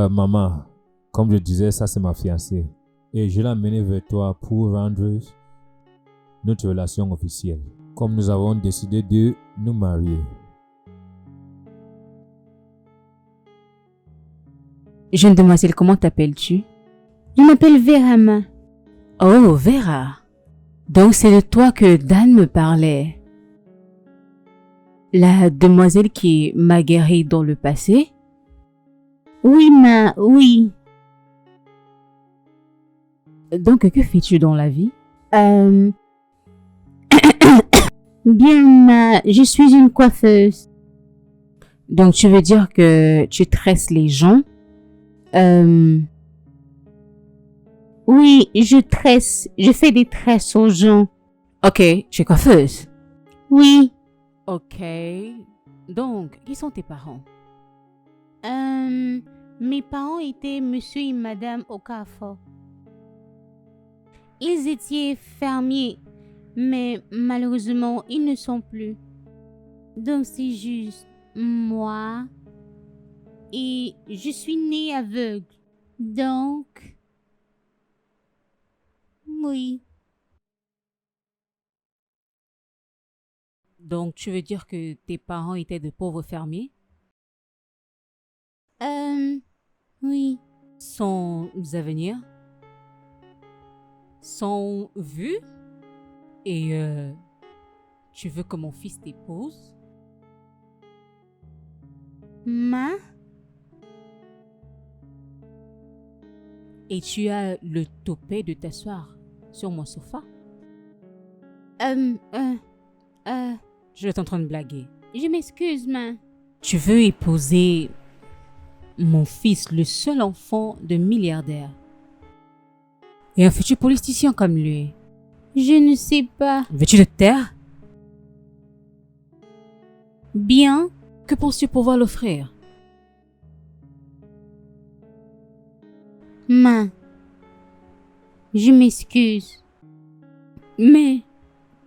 Maman, comme je disais, ça c'est ma fiancée. Et je l'ai amenée vers toi pour rendre notre relation officielle. Comme nous avons décidé de nous marier. Jeune demoiselle, comment t'appelles-tu? Je m'appelle Vera, ma. Oh, Vera. Donc c'est de toi que Dan me parlait. La demoiselle qui m'a guérie dans le passé? Oui, ma, oui. Donc que fais-tu dans la vie? Bien, ma, je suis une coiffeuse. Donc tu veux dire que tu tresses les gens? Oui, je tresse. Je fais des tresses aux gens. Ok, tu es coiffeuse. Oui. Ok. Donc, qui sont tes parents? Mes parents étaient monsieur et madame Okafor. Ils étaient fermiers, mais malheureusement, ils ne sont plus. Donc, c'est juste moi. Et je suis née aveugle. Donc, oui. Donc, tu veux dire que tes parents étaient de pauvres fermiers? Oui. Sans avenir? Sans vue? Et tu veux que mon fils t'épouse? Ma? Et tu as le toupet de t'asseoir sur mon sofa? Je suis en train de blaguer. Je m'excuse, ma. Tu veux épouser mon fils, le seul enfant de milliardaire. Et un futur politicien comme lui. Je ne sais pas. Veux-tu te taire? Bien. Que penses-tu pouvoir l'offrir? Ma. Je m'excuse. Mais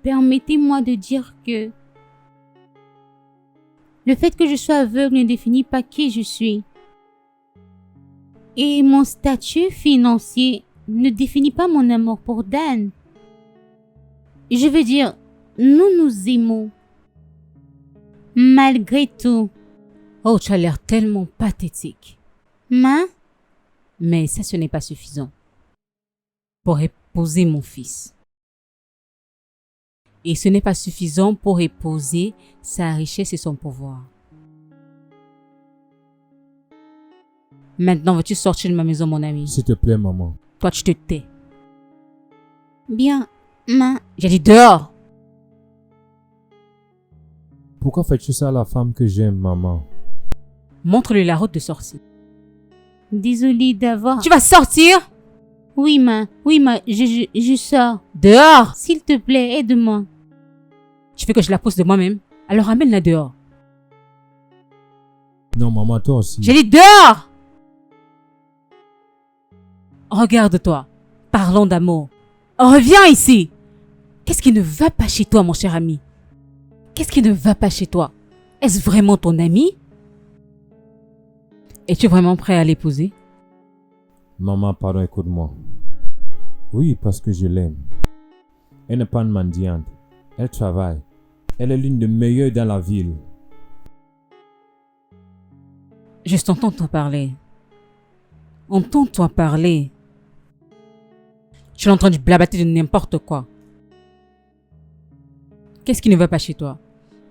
permettez-moi de dire que le fait que je sois aveugle ne définit pas qui je suis. Et mon statut financier ne définit pas mon amour pour Dan. Je veux dire, nous nous aimons. Malgré tout. Oh, tu as l'air tellement pathétique. Ma? Mais ça, ce n'est pas suffisant pour épouser mon fils. Et ce n'est pas suffisant pour épouser sa richesse et son pouvoir. Maintenant, veux-tu sortir de ma maison, mon ami? S'il te plaît, maman. Toi, tu te tais. Bien, ma. J'ai dit dehors! Pourquoi fais-tu ça à la femme que j'aime, maman? Montre-lui la route de sortie. Désolée d'avoir... Tu vas sortir? Oui, ma. Je sors. Dehors! S'il te plaît, aide-moi. Tu veux que je la pousse de moi-même? Alors ramène-la dehors. Non, maman, toi aussi. J'ai dit dehors! Regarde-toi. Parlons d'amour. Reviens ici. Qu'est-ce qui ne va pas chez toi, mon cher ami? Qu'est-ce qui ne va pas chez toi? Est-ce vraiment ton ami? Es-tu vraiment prêt à l'épouser? Maman, pardon, écoute-moi. Oui, parce que je l'aime. Elle n'est pas une mendiante. Elle travaille. Elle est l'une des meilleures dans la ville. Juste entends-toi parler. Entends-toi parler. Tu es en train de blabater de n'importe quoi. Qu'est-ce qui ne va pas chez toi?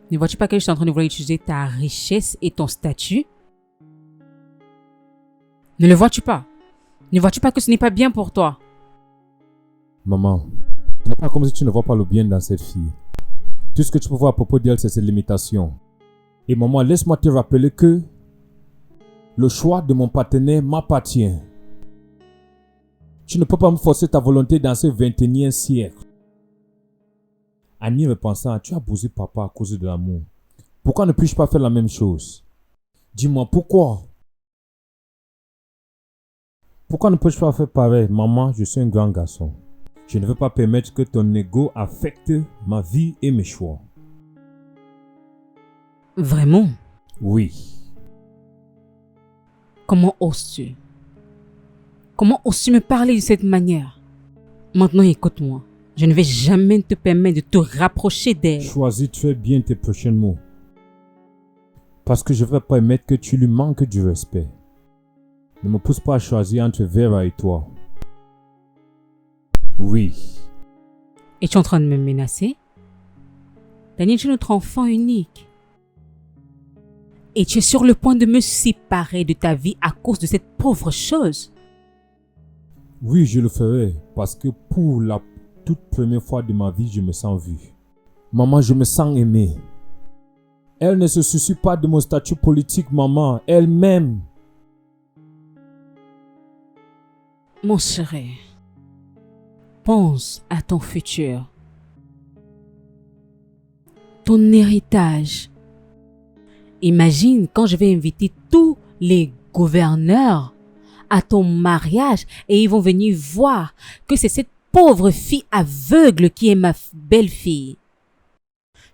Ne vois-tu pas que je suis en train de vouloir utiliser ta richesse et ton statut? Ne le vois-tu pas? Ne vois-tu pas que ce n'est pas bien pour toi? Maman, ce n'est pas comme si tu ne vois pas le bien dans cette fille. Tout ce que tu peux voir à propos d'elle, c'est ses limitations. Et maman, laisse-moi te rappeler que le choix de mon partenaire m'appartient. Tu ne peux pas me forcer ta volonté dans ce 21e siècle. En y repensant, tu as bousé papa à cause de l'amour. Pourquoi ne puis-je pas faire la même chose? Dis-moi, pourquoi? Pourquoi ne peux-je pas faire pareil? Maman, je suis un grand garçon. Je ne veux pas permettre que ton ego affecte ma vie et mes choix. Vraiment? Oui. Comment oses-tu? Comment oses-tu me parler de cette manière? Maintenant, écoute-moi. Je ne vais jamais te permettre de te rapprocher d'elle. Choisis très bien tes prochains mots. Parce que je ne vais pas permettre que tu lui manques du respect. Ne me pousse pas à choisir entre Vera et toi. Oui. Es-tu en train de me menacer? Daniel, tu es notre enfant unique. Et tu es sur le point de me séparer de ta vie à cause de cette pauvre chose. Oui, je le ferai. Parce que pour la toute première fois de ma vie, je me sens vu. Maman, je me sens aimé. Elle ne se soucie pas de mon statut politique, maman. Elle m'aime. Mon chéri, pense à ton futur. Ton héritage. Imagine quand je vais inviter tous les gouverneurs à ton mariage et ils vont venir voir que c'est cette pauvre fille aveugle qui est ma belle-fille.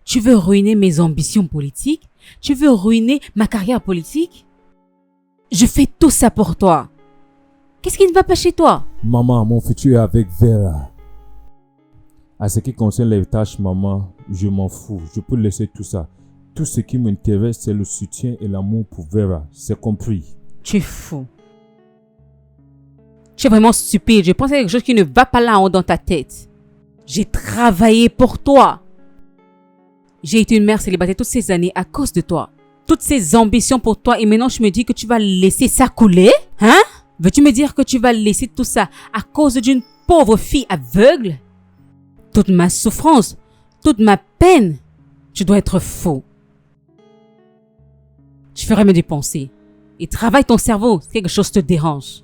Tu veux ruiner mes ambitions politiques? Tu veux ruiner ma carrière politique? Je fais tout ça pour toi. Qu'est-ce qui ne va pas chez toi? Maman, mon futur est avec Vera. À ce qui concerne les tâches, maman, je m'en fous. Je peux laisser tout ça. Tout ce qui m'intéresse, c'est le soutien et l'amour pour Vera. C'est compris. Tu es fou. Tu es vraiment stupide. Je pense à quelque chose qui ne va pas là-haut dans ta tête. J'ai travaillé pour toi. J'ai été une mère célibataire toutes ces années à cause de toi. Toutes ces ambitions pour toi et maintenant tu me dis que tu vas laisser ça couler? Hein? Veux-tu me dire que tu vas laisser tout ça à cause d'une pauvre fille aveugle? Toute ma souffrance, toute ma peine, tu dois être fou. Tu ferais mieux de penser. Et travaille ton cerveau si quelque chose te dérange.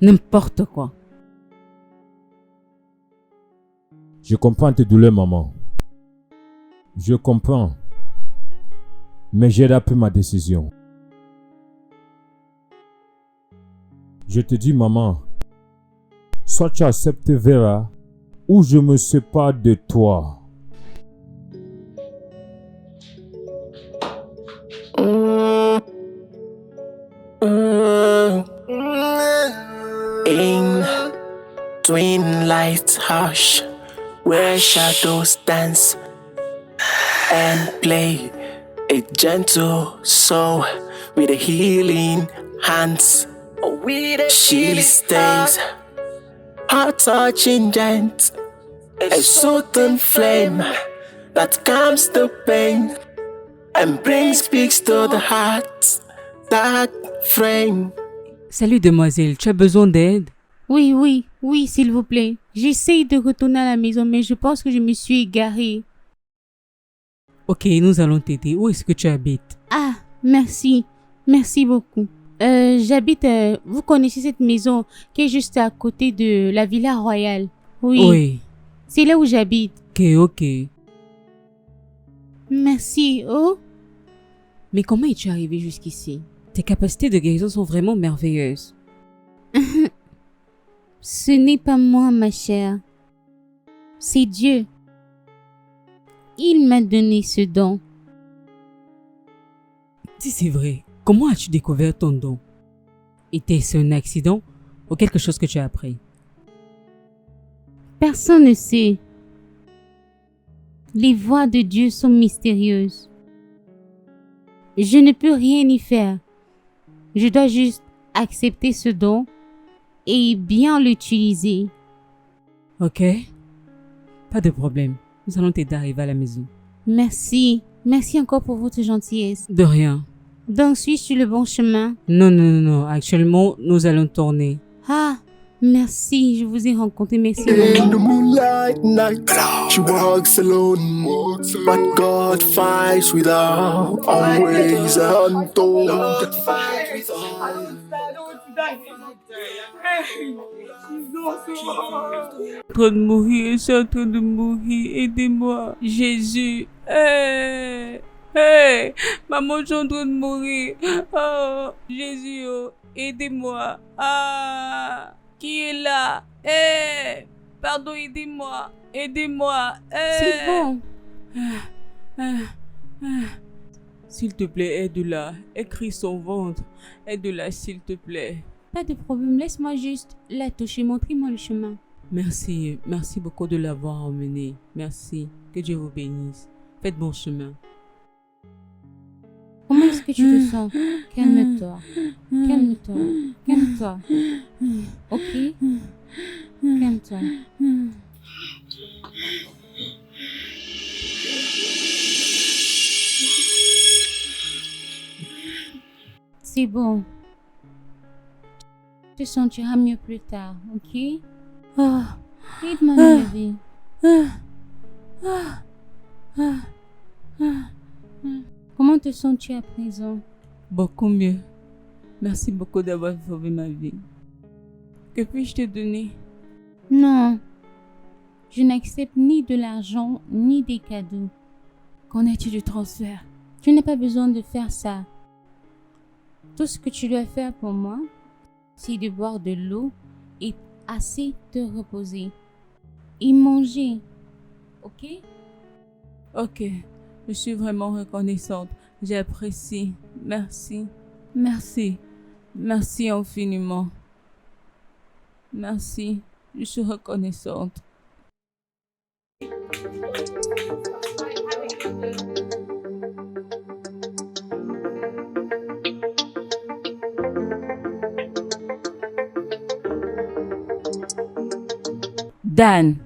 N'importe quoi. Je comprends tes douleurs, maman. Je comprends. Mais j'ai pris ma décision. Je te dis, maman, soit tu acceptes Vera, ou je me sépare de toi. In twin light hush, where shadows dance and play, a gentle soul with a healing hands. She stays, heart touching gent, a certain flame that calms the pain and brings peace to the heart that frame. Salut demoiselle, tu as besoin d'aide? Oui, s'il vous plaît. J'essaye de retourner à la maison, mais je pense que je me suis égarée. Ok, nous allons t'aider. Où est-ce que tu habites? Ah, merci. Merci beaucoup. J'habite... vous connaissez cette maison qui est juste à côté de la Villa Royale? Oui. C'est là où j'habite. Ok. Merci. Oh? Mais comment es-tu arrivé jusqu'ici? Tes capacités de guérison sont vraiment merveilleuses. Ce n'est pas moi, ma chère. C'est Dieu. Il m'a donné ce don. Si c'est vrai, comment as-tu découvert ton don? Était-ce un accident ou quelque chose que tu as appris? Personne ne sait. Les voies de Dieu sont mystérieuses. Je ne peux rien y faire. Je dois juste accepter ce don et bien l'utiliser. Ok. Pas de problème. Nous allons t'aider à arriver à la maison. Merci. Merci encore pour votre gentillesse. De rien. Donc, suis-je sur le bon chemin? Non. Actuellement, nous allons tourner. Ah, merci. Je vous ai rencontré. Merci. In the moonlight night, she walks alone, but God fights with her, always untold. En train de mourir, je suis en train de mourir. Aidez-moi. Jésus. Hey, maman, je suis en train de mourir. Oh, Jésus, oh, aidez-moi. Ah, qui est là? Pardon, aidez-moi. Aidez-moi. C'est bon. S'il te plaît, aide-la. Écris son ventre. Aide-la, s'il te plaît. Pas de problème, laisse-moi juste la toucher, montrez-moi le chemin. Merci beaucoup de l'avoir emmenée. Merci. Que Dieu vous bénisse. Faites bon chemin. Comment est-ce que tu te sens? Calme-toi. Calme-toi. Calme-toi. Ok? Calme-toi. C'est bon. Tu te sentiras mieux plus tard, ok? Aide-moi à me lever. Comment te sens-tu à présent? Beaucoup mieux. Merci beaucoup d'avoir sauvé ma vie. Que puis-je te donner? Non. Je n'accepte ni de l'argent, ni des cadeaux. Qu'en est-il du transfert? Tu n'as pas besoin de faire ça. Tout ce que tu dois faire pour moi, c'est de boire de l'eau et assez te reposer. Et manger. Ok? Ok. Je suis vraiment reconnaissante. J'apprécie. Merci. Merci. Merci infiniment. Merci. Je suis reconnaissante. Dan.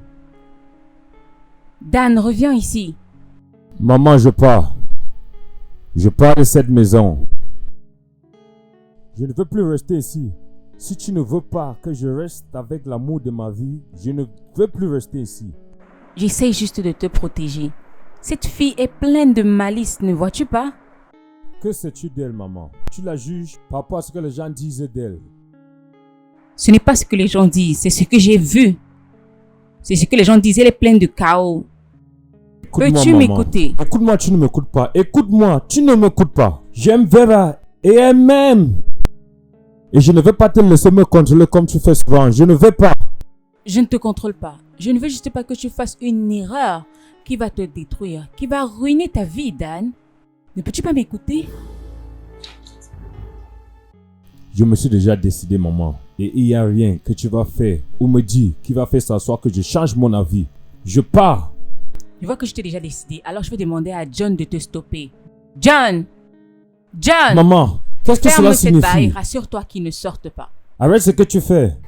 Dan, reviens ici. Maman, je pars. Je pars de cette maison. Je ne veux plus rester ici. Si tu ne veux pas que je reste avec l'amour de ma vie, je ne veux plus rester ici. J'essaie juste de te protéger. Cette fille est pleine de malice, ne vois-tu pas? Que sais-tu d'elle, maman? Tu la juges par rapport à ce que les gens disent d'elle. Ce n'est pas ce que les gens disent, c'est ce que j'ai vu. C'est ce que les gens disent, elle est pleine de chaos. Peux-tu m'écouter? Écoute-moi, tu ne m'écoutes pas. Écoute-moi, tu ne m'écoutes pas. J'aime Vera et elle m'aime. Et je ne veux pas te laisser me contrôler comme tu fais souvent. Je ne veux pas. Je ne te contrôle pas. Je ne veux juste pas que tu fasses une erreur qui va te détruire, qui va ruiner ta vie, Dan. Ne peux-tu pas m'écouter? Je me suis déjà décidé, maman. Et il n'y a rien que tu vas faire ou me dire qui va faire s'asseoir que je change mon avis. Je pars. Je vois que je t'ai déjà décidé. Alors je vais demander à John de te stopper. John! John! Maman, qu'est-ce que cela signifie? Ferme cette barre et rassure-toi qu'ils ne sortent pas. Arrête ce que tu fais.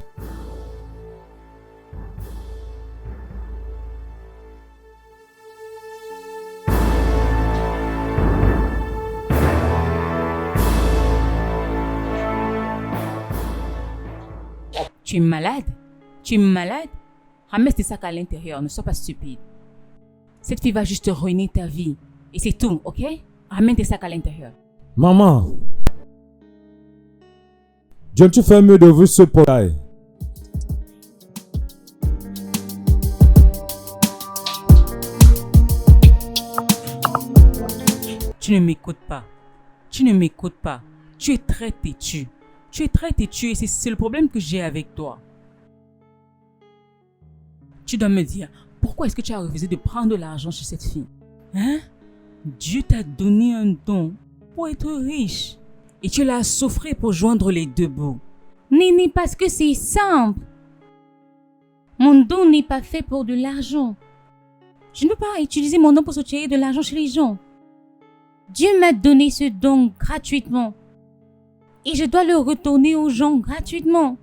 Tu es malade? Tu es malade? Ramène tes sacs à l'intérieur, ne sois pas stupide. Cette fille va juste ruiner ta vie. Et c'est tout, ok? Ramène tes sacs à l'intérieur. Maman. John, tu fais mieux d'ouvrir ce portail. Tu ne m'écoutes pas. Tu ne m'écoutes pas. Tu es très têtu. Tu es très têtu et c'est le problème que j'ai avec toi. Tu dois me dire, pourquoi est-ce que tu as refusé de prendre l'argent chez cette fille? Hein? Dieu t'a donné un don pour être riche. Et tu l'as souffert pour joindre les deux bouts. Néné, parce que c'est simple. Mon don n'est pas fait pour de l'argent. Je ne peux pas utiliser mon don pour soutirer de l'argent chez les gens. Dieu m'a donné ce don gratuitement. Et je dois le retourner aux gens gratuitement.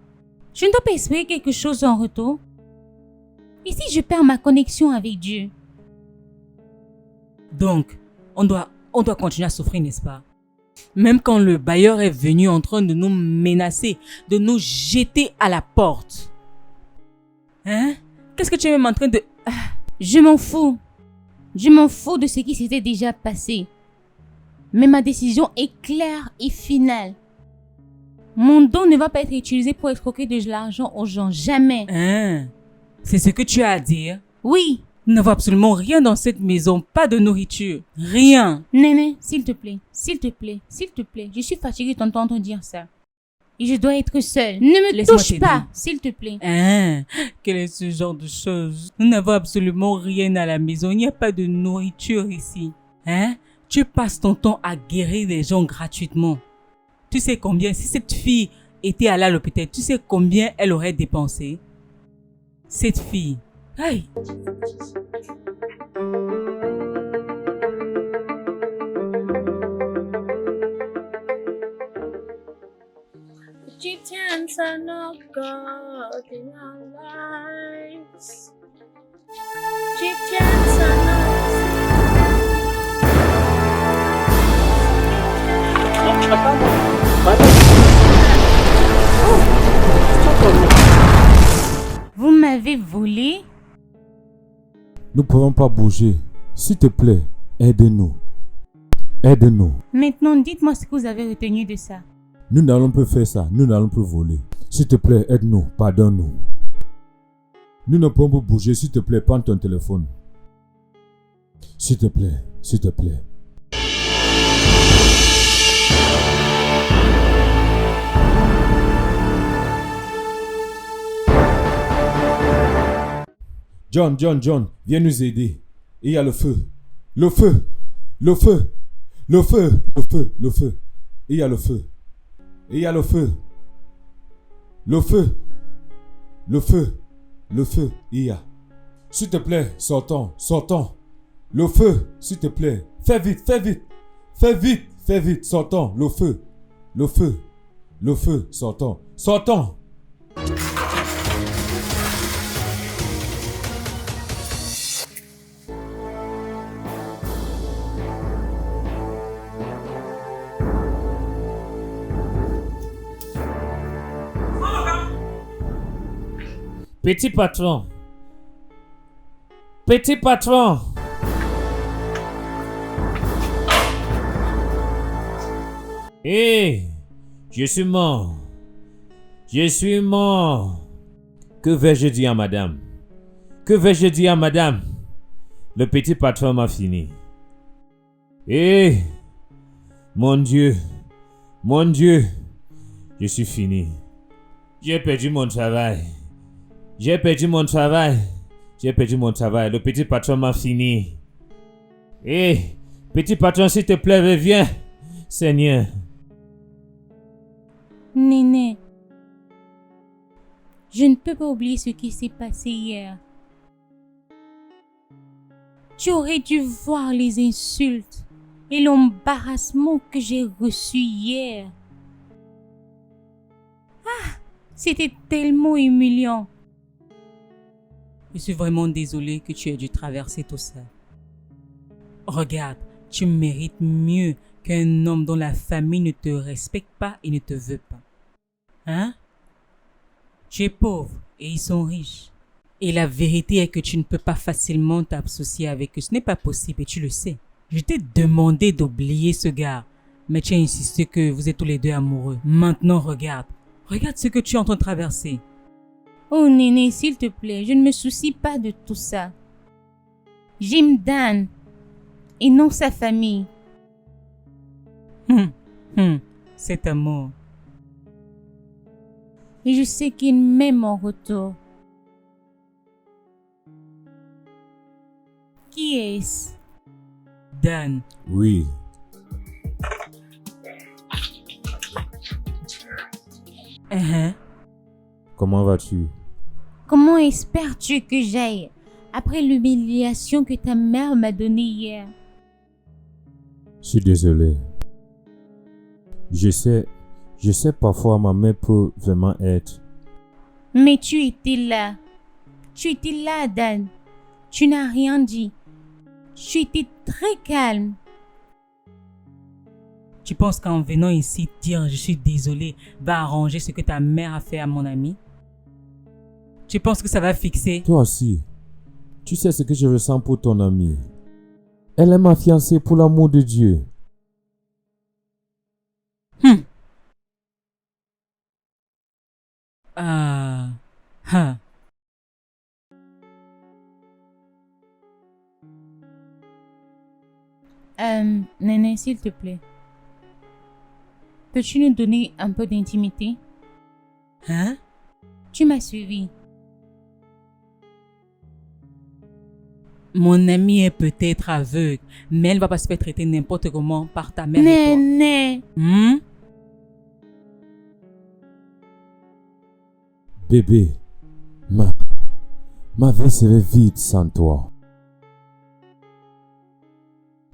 Je ne dois pas espérer quelque chose en retour. Et si je perds ma connexion avec Dieu? Donc, on doit continuer à souffrir, n'est-ce pas? Même quand le bailleur est venu en train de nous menacer, de nous jeter à la porte. Hein? Qu'est-ce que tu es même en train de... Je m'en fous. Je m'en fous de ce qui s'était déjà passé. Mais ma décision est claire et finale. Mon don ne va pas être utilisé pour escroquer de l'argent aux gens. Jamais. Hein? C'est ce que tu as à dire? Oui. Il ne va absolument rien dans cette maison. Pas de nourriture. Rien. Néné, s'il te plaît. S'il te plaît. S'il te plaît. Je suis fatiguée de t'entendre dire ça. Et je dois être seule. Ne me touche pas, s'il te plaît. Hein? Quel est ce genre de choses? Nous n'avons absolument rien à la maison. Il n'y a pas de nourriture ici. Hein? Tu passes ton temps à guérir les gens gratuitement. Tu sais combien, si cette fille était allée à l'hôpital, tu sais combien elle aurait dépensé? Cette fille. Hey! Egyptians are not God in our lives. Egyptians are not. Vous m'avez volé? Nous ne pouvons pas bouger. S'il te plaît, aide-nous. Aide-nous. Maintenant, dites-moi ce que vous avez retenu de ça. Nous n'allons plus faire ça. Nous n'allons plus voler. S'il te plaît, aide-nous. Pardonne-nous. Nous ne pouvons pas bouger. S'il te plaît, prends ton téléphone. S'il te plaît. S'il te plaît. John, viens nous aider. Il y a le feu. Le feu. Il y a le feu. Il y a le feu. Il y a. S'il te plaît, sortons. Le feu, s'il te plaît. Fais vite. Sortons. Le feu, sortons. Petit patron. Je suis mort. Que vais-je dire à madame? Le petit patron m'a fini. Mon Dieu. Je suis fini. J'ai perdu mon travail. Le petit patron m'a fini. Petit patron, s'il te plaît, reviens. Seigneur. Néné, je ne peux pas oublier ce qui s'est passé hier. Tu aurais dû voir les insultes et l'embarrassement que j'ai reçu hier. C'était tellement humiliant. Je suis vraiment désolé que tu aies dû traverser tout ça. Regarde, tu mérites mieux qu'un homme dont la famille ne te respecte pas et ne te veut pas. Hein? Tu es pauvre et ils sont riches. Et la vérité est que tu ne peux pas facilement t'associer avec eux. Ce n'est pas possible et tu le sais. Je t'ai demandé d'oublier ce gars, mais tu as insisté que vous êtes tous les deux amoureux. Maintenant, regarde ce que tu es en train de traverser. Oh Néné, s'il te plaît, je ne me soucie pas de tout ça. J'aime Dan et non sa famille. Cet amour. Et je sais qu'il m'aime en retour. Qui est-ce? Dan. Oui. Comment vas-tu? Comment espères-tu que j'aille après l'humiliation que ta mère m'a donnée hier? Je suis désolé. Je sais parfois ma mère peut vraiment être. Mais tu étais là. Dan. Tu n'as rien dit. Tu étais très calme. Tu penses qu'en venant ici dire je suis désolé va arranger ce que ta mère a fait à mon ami? Tu penses que ça va fixer? Toi aussi, tu sais ce que je ressens pour ton amie. Elle est ma fiancée pour l'amour de Dieu. Néné, s'il te plaît. Peux-tu nous donner un peu d'intimité? Hein? Tu m'as suivi. Mon amie est peut-être aveugle, mais elle va pas se faire traiter n'importe comment par ta mère et toi. Néné. Bébé, ma vie serait vide sans toi.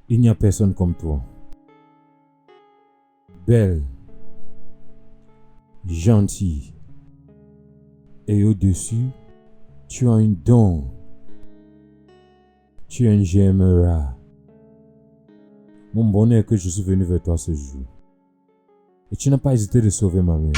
Il n'y a personne comme toi. Belle, gentille, et au-dessus, tu as un don. Tu es un gemme rare. Mon bonheur est que je suis venu vers toi ce jour. Et tu n'as pas hésité de sauver ma mère.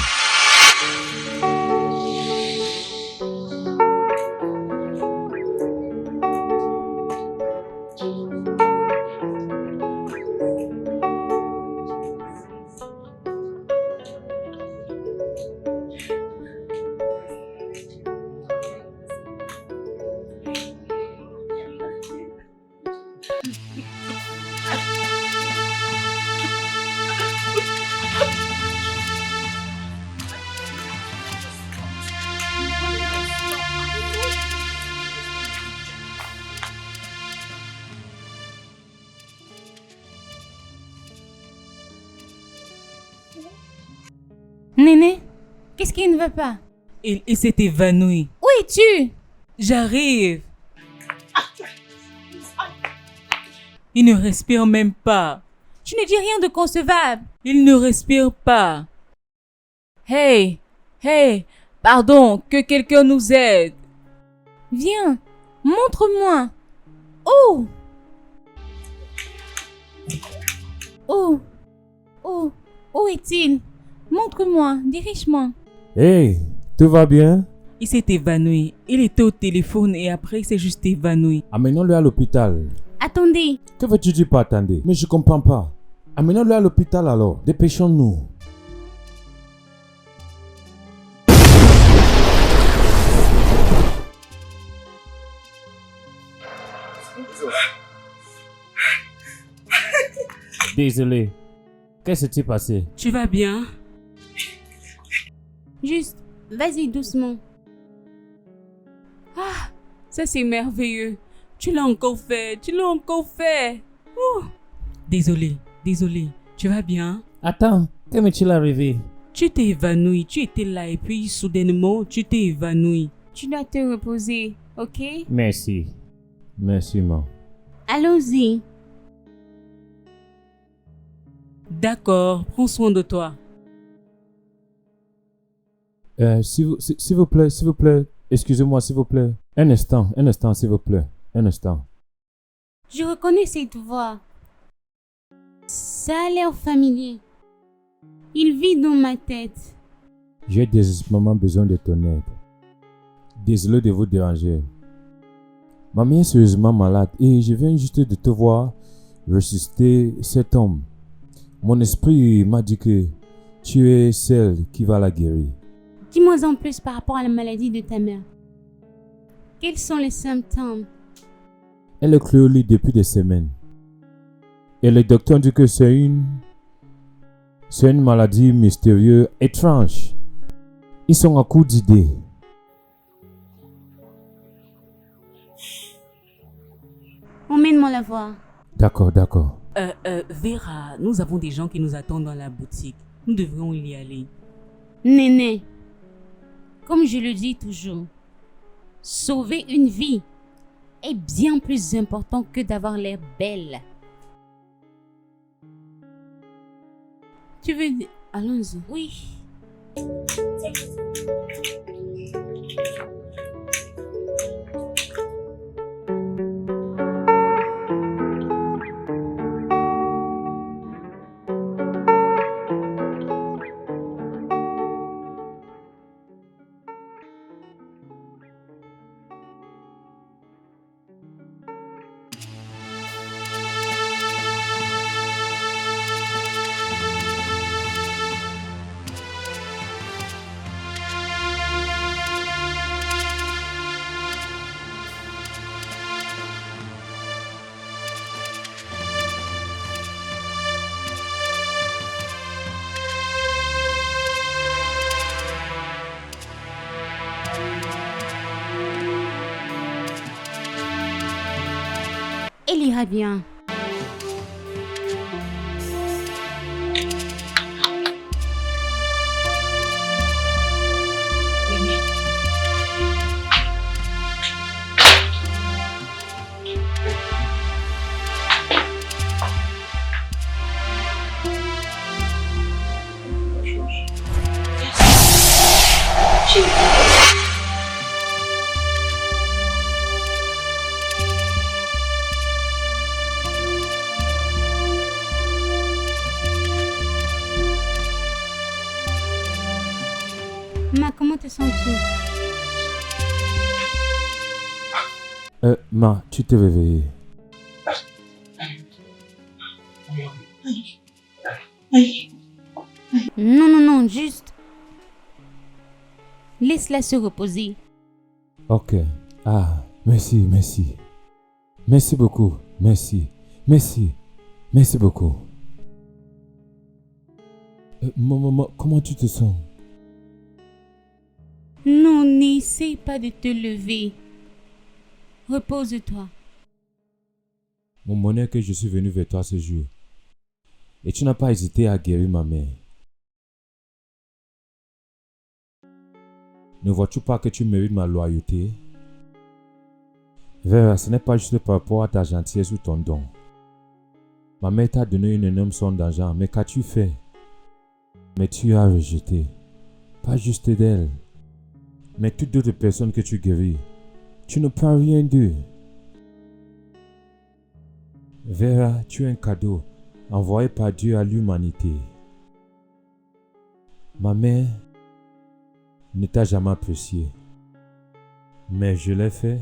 Néné, qu'est-ce qui ne va pas? Il s'est évanoui. Où es-tu? J'arrive. Il ne respire même pas. Tu ne dis rien de concevable. Il ne respire pas. Hey, pardon, que quelqu'un nous aide. Viens, montre-moi. Où? Où est-il? Montre-moi, dirige-moi. Hey, tout va bien? Il s'est évanoui. Il était au téléphone et après il s'est juste évanoui. Amenons-le à l'hôpital. Attendez. Que veux-tu dire par attendez? Mais je comprends pas. Amenons-le à l'hôpital alors. Dépêchons-nous. Désolé. Qu'est-ce qui s'est passé? Tu vas bien? Juste, vas-y doucement. Ah, ça c'est merveilleux. Tu l'as encore fait. Ouh. Désolé. Tu vas bien? Attends, que m'est-il arrivé? Tu t'es évanoui. Tu étais là et puis soudainement, tu t'es évanoui. Tu dois te reposer, ok? Merci, maman. Allons-y. D'accord, prends soin de toi. S'il vous plaît, excusez-moi, s'il vous plaît. Un instant, s'il vous plaît. Un instant. Je reconnais cette voix. Ça a l'air familier. Il vit dans ma tête. J'ai désespérément besoin de ton aide. Désolé de vous déranger. Ma mère est sérieusement malade et je viens juste de te voir ressusciter cet homme. Mon esprit m'a dit que tu es celle qui va la guérir. Dis-moi en plus par rapport à la maladie de ta mère. Quels sont les symptômes? Elle est clouée au lit depuis des semaines. Et le docteur dit que c'est une maladie mystérieuse, étrange. Ils sont à court d'idées. Emmène-moi la voir. D'accord. Vera, nous avons des gens qui nous attendent dans la boutique. Nous devrions y aller. Néné, comme je le dis toujours, sauver une vie est bien plus important que d'avoir l'air belle. Tu veux dire... Allons-y. Oui. Elle ira bien. Ma, comment te sens-tu? Ma, tu t'es réveillée. Non, juste. Laisse-la se reposer. Ok. Ah, merci. Merci beaucoup. Merci beaucoup. Maman, comment tu te sens? Non, n'essaie pas de te lever. Repose-toi. Mon bonheur que je suis venu vers toi ce jour. Et tu n'as pas hésité à guérir ma mère. Ne vois-tu pas que tu mérites ma loyauté? Vera, ce n'est pas juste par rapport à ta gentillesse ou ton don. Ma mère t'a donné une énorme somme d'argent, mais qu'as-tu fait? Mais tu as rejeté. Pas juste d'elle, mais toutes d'autres personnes que tu guéris. Tu ne prends rien d'eux. Vera, tu es un cadeau envoyé par Dieu à l'humanité. Ma mère ne t'a jamais apprécié, mais je l'ai fait.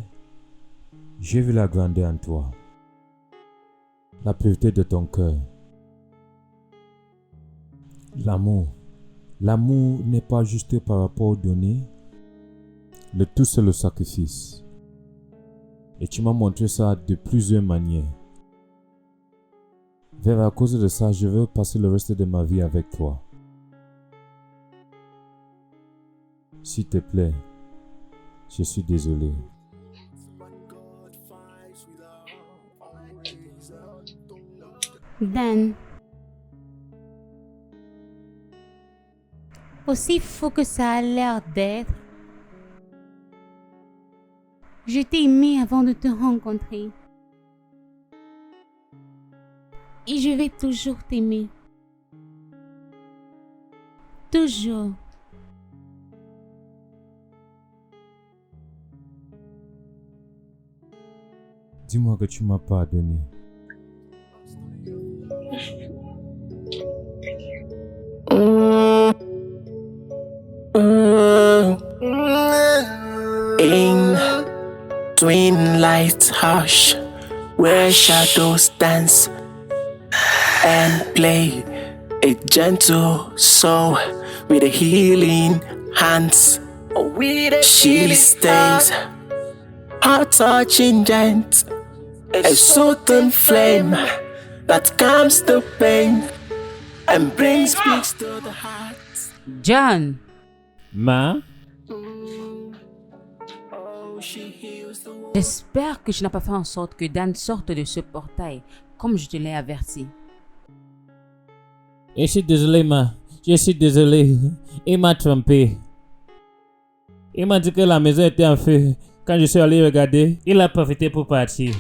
J'ai vu la grandeur en toi, la pureté de ton cœur. L'amour n'est pas juste par rapport aux données. Le tout, c'est le sacrifice. Et tu m'as montré ça de plusieurs manières. Vers à cause de ça, je veux passer le reste de ma vie avec toi. S'il te plaît, je suis désolé. Dan, aussi faux que ça a l'air d'être, je t'ai aimé avant de te rencontrer. Et je vais toujours t'aimer. Toujours. Dis-moi que tu m'as pardonné. In twin light hush, where shadows dance and play, a gentle soul with a healing hands. She stays, heart touching gent, a certain flame that calms the pain and brings peace to the heart. John, Ma? Oh, she heals the wound. j'espère que tu n'as pas fait en sorte que Dan sorte de ce portail, comme je te l'ai averti. Je suis désolé, ma. Je suis désolé. Il m'a trompé. Il m'a dit que la maison était en feu. Quand je suis allé regarder, il a profité pour partir.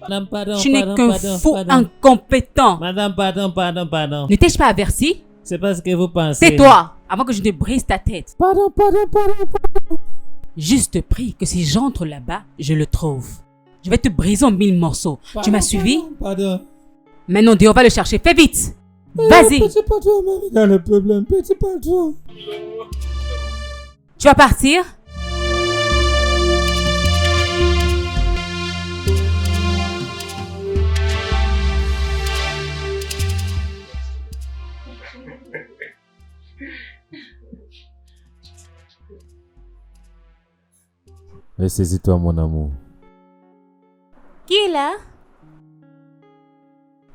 Madame, pardon, Tu n'es qu'un fou pardon. incompétent. Madame, pardon. Ne t'ai-je pas averti? C'est parce que vous pensez. Tais-toi, avant que je ne brise ta tête. Pardon. Juste prie que si j'entre là-bas, je le trouve. Je vais te briser en 1000 morceaux. Tu m'as suivi? Pardon. Maintenant, on va le chercher. Fais vite. Vas-y. Petit patron, maman, il a le problème. Petit patron. Tu vas partir? Ressaisis-toi, mon amour. Qui est là?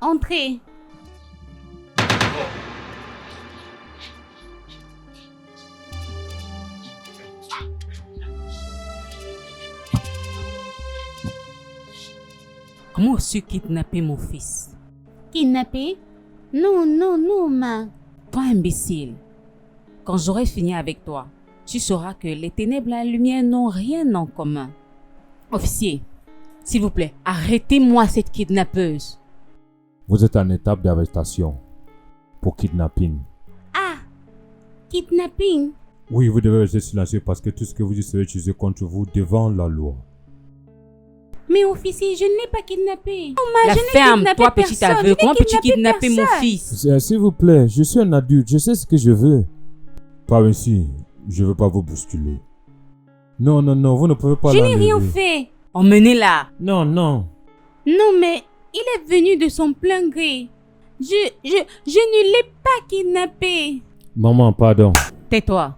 Entrez. Comment as-tu kidnappé mon fils? Kidnappé? Non, non, non, ma. Toi, imbécile. Quand j'aurai fini avec toi, tu sauras que les ténèbres et la lumière n'ont rien en commun. Officier, s'il vous plaît, arrêtez-moi cette kidnappeuse. Vous êtes en étape d'arrestation pour kidnapping. Ah, kidnapping. Oui, vous devez rester silencieux parce que tout ce que vous dites sera utilisé contre vous devant la loi. Mais officier, je ne l'ai pas kidnappé. Non, ma, La je n'ai ferme, kidnappé toi, petit personne. aveu. Je n'ai Comment peux-tu kidnapper mon personne. fils? S'il vous plaît, je suis un adulte, je sais ce que je veux. Par ici, je ne veux pas vous bousculer. Non, non, non, vous ne pouvez pas Je n'ai l'enlever. rien fait. Emmenez-la. Non, non. Non, mais il est venu de son plein gré. Je ne l'ai pas kidnappé. Maman, pardon. Tais-toi.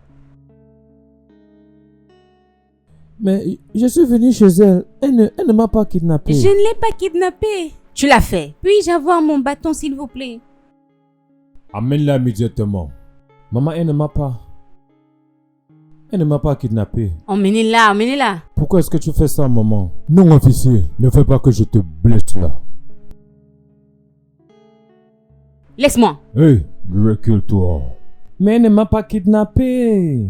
Mais je suis venu chez elle. Elle ne m'a pas kidnappé. Je ne l'ai pas kidnappé. Tu l'as fait. Puis-je avoir mon bâton, s'il vous plaît? Amène-la immédiatement. Maman, elle ne m'a pas. Elle ne m'a pas kidnappé. Emmenez-la, emmenez-la. Pourquoi est-ce que tu fais ça, maman? Non, officier, ne fais pas que je te blesse là. Laisse-moi. Hé, recule-toi. Mais elle ne m'a pas kidnappé.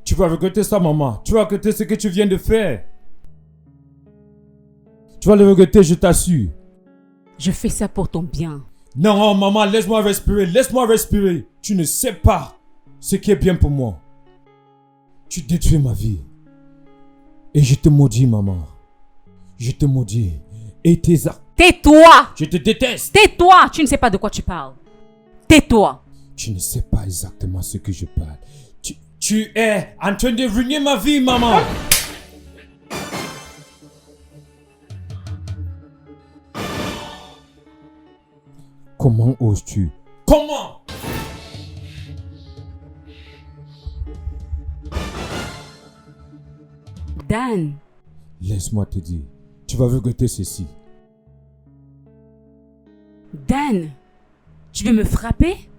Tu vas regretter ça, maman. Tu vas regretter ce que tu viens de faire. Tu vas le regretter, je t'assure. Je fais ça pour ton bien. Non, maman, laisse-moi respirer. Laisse-moi respirer. Tu ne sais pas ce qui est bien pour moi. Tu détruis ma vie. Et je te maudis, maman. Je te maudis. Et tes actes. Tais-toi. Je te déteste. Tais-toi. Tu ne sais pas de quoi tu parles. Tais-toi. Tu ne sais pas exactement ce que je parle. Tu es en train de ruiner ma vie, maman. Comment oses-tu? Comment? Dan, Laisse-moi te dire. Tu vas regretter ceci. Dan, tu veux me frapper?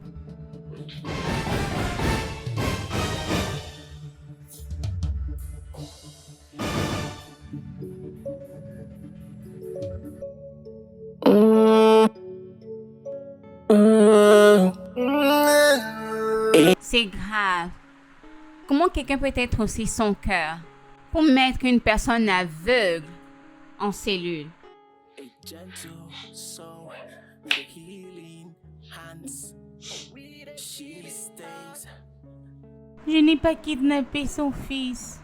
C'est grave. Comment quelqu'un peut être aussi sans cœur pour mettre une personne aveugle en cellule? A gentle soul with a healing hands. She stays. Je n'ai pas kidnappé son fils.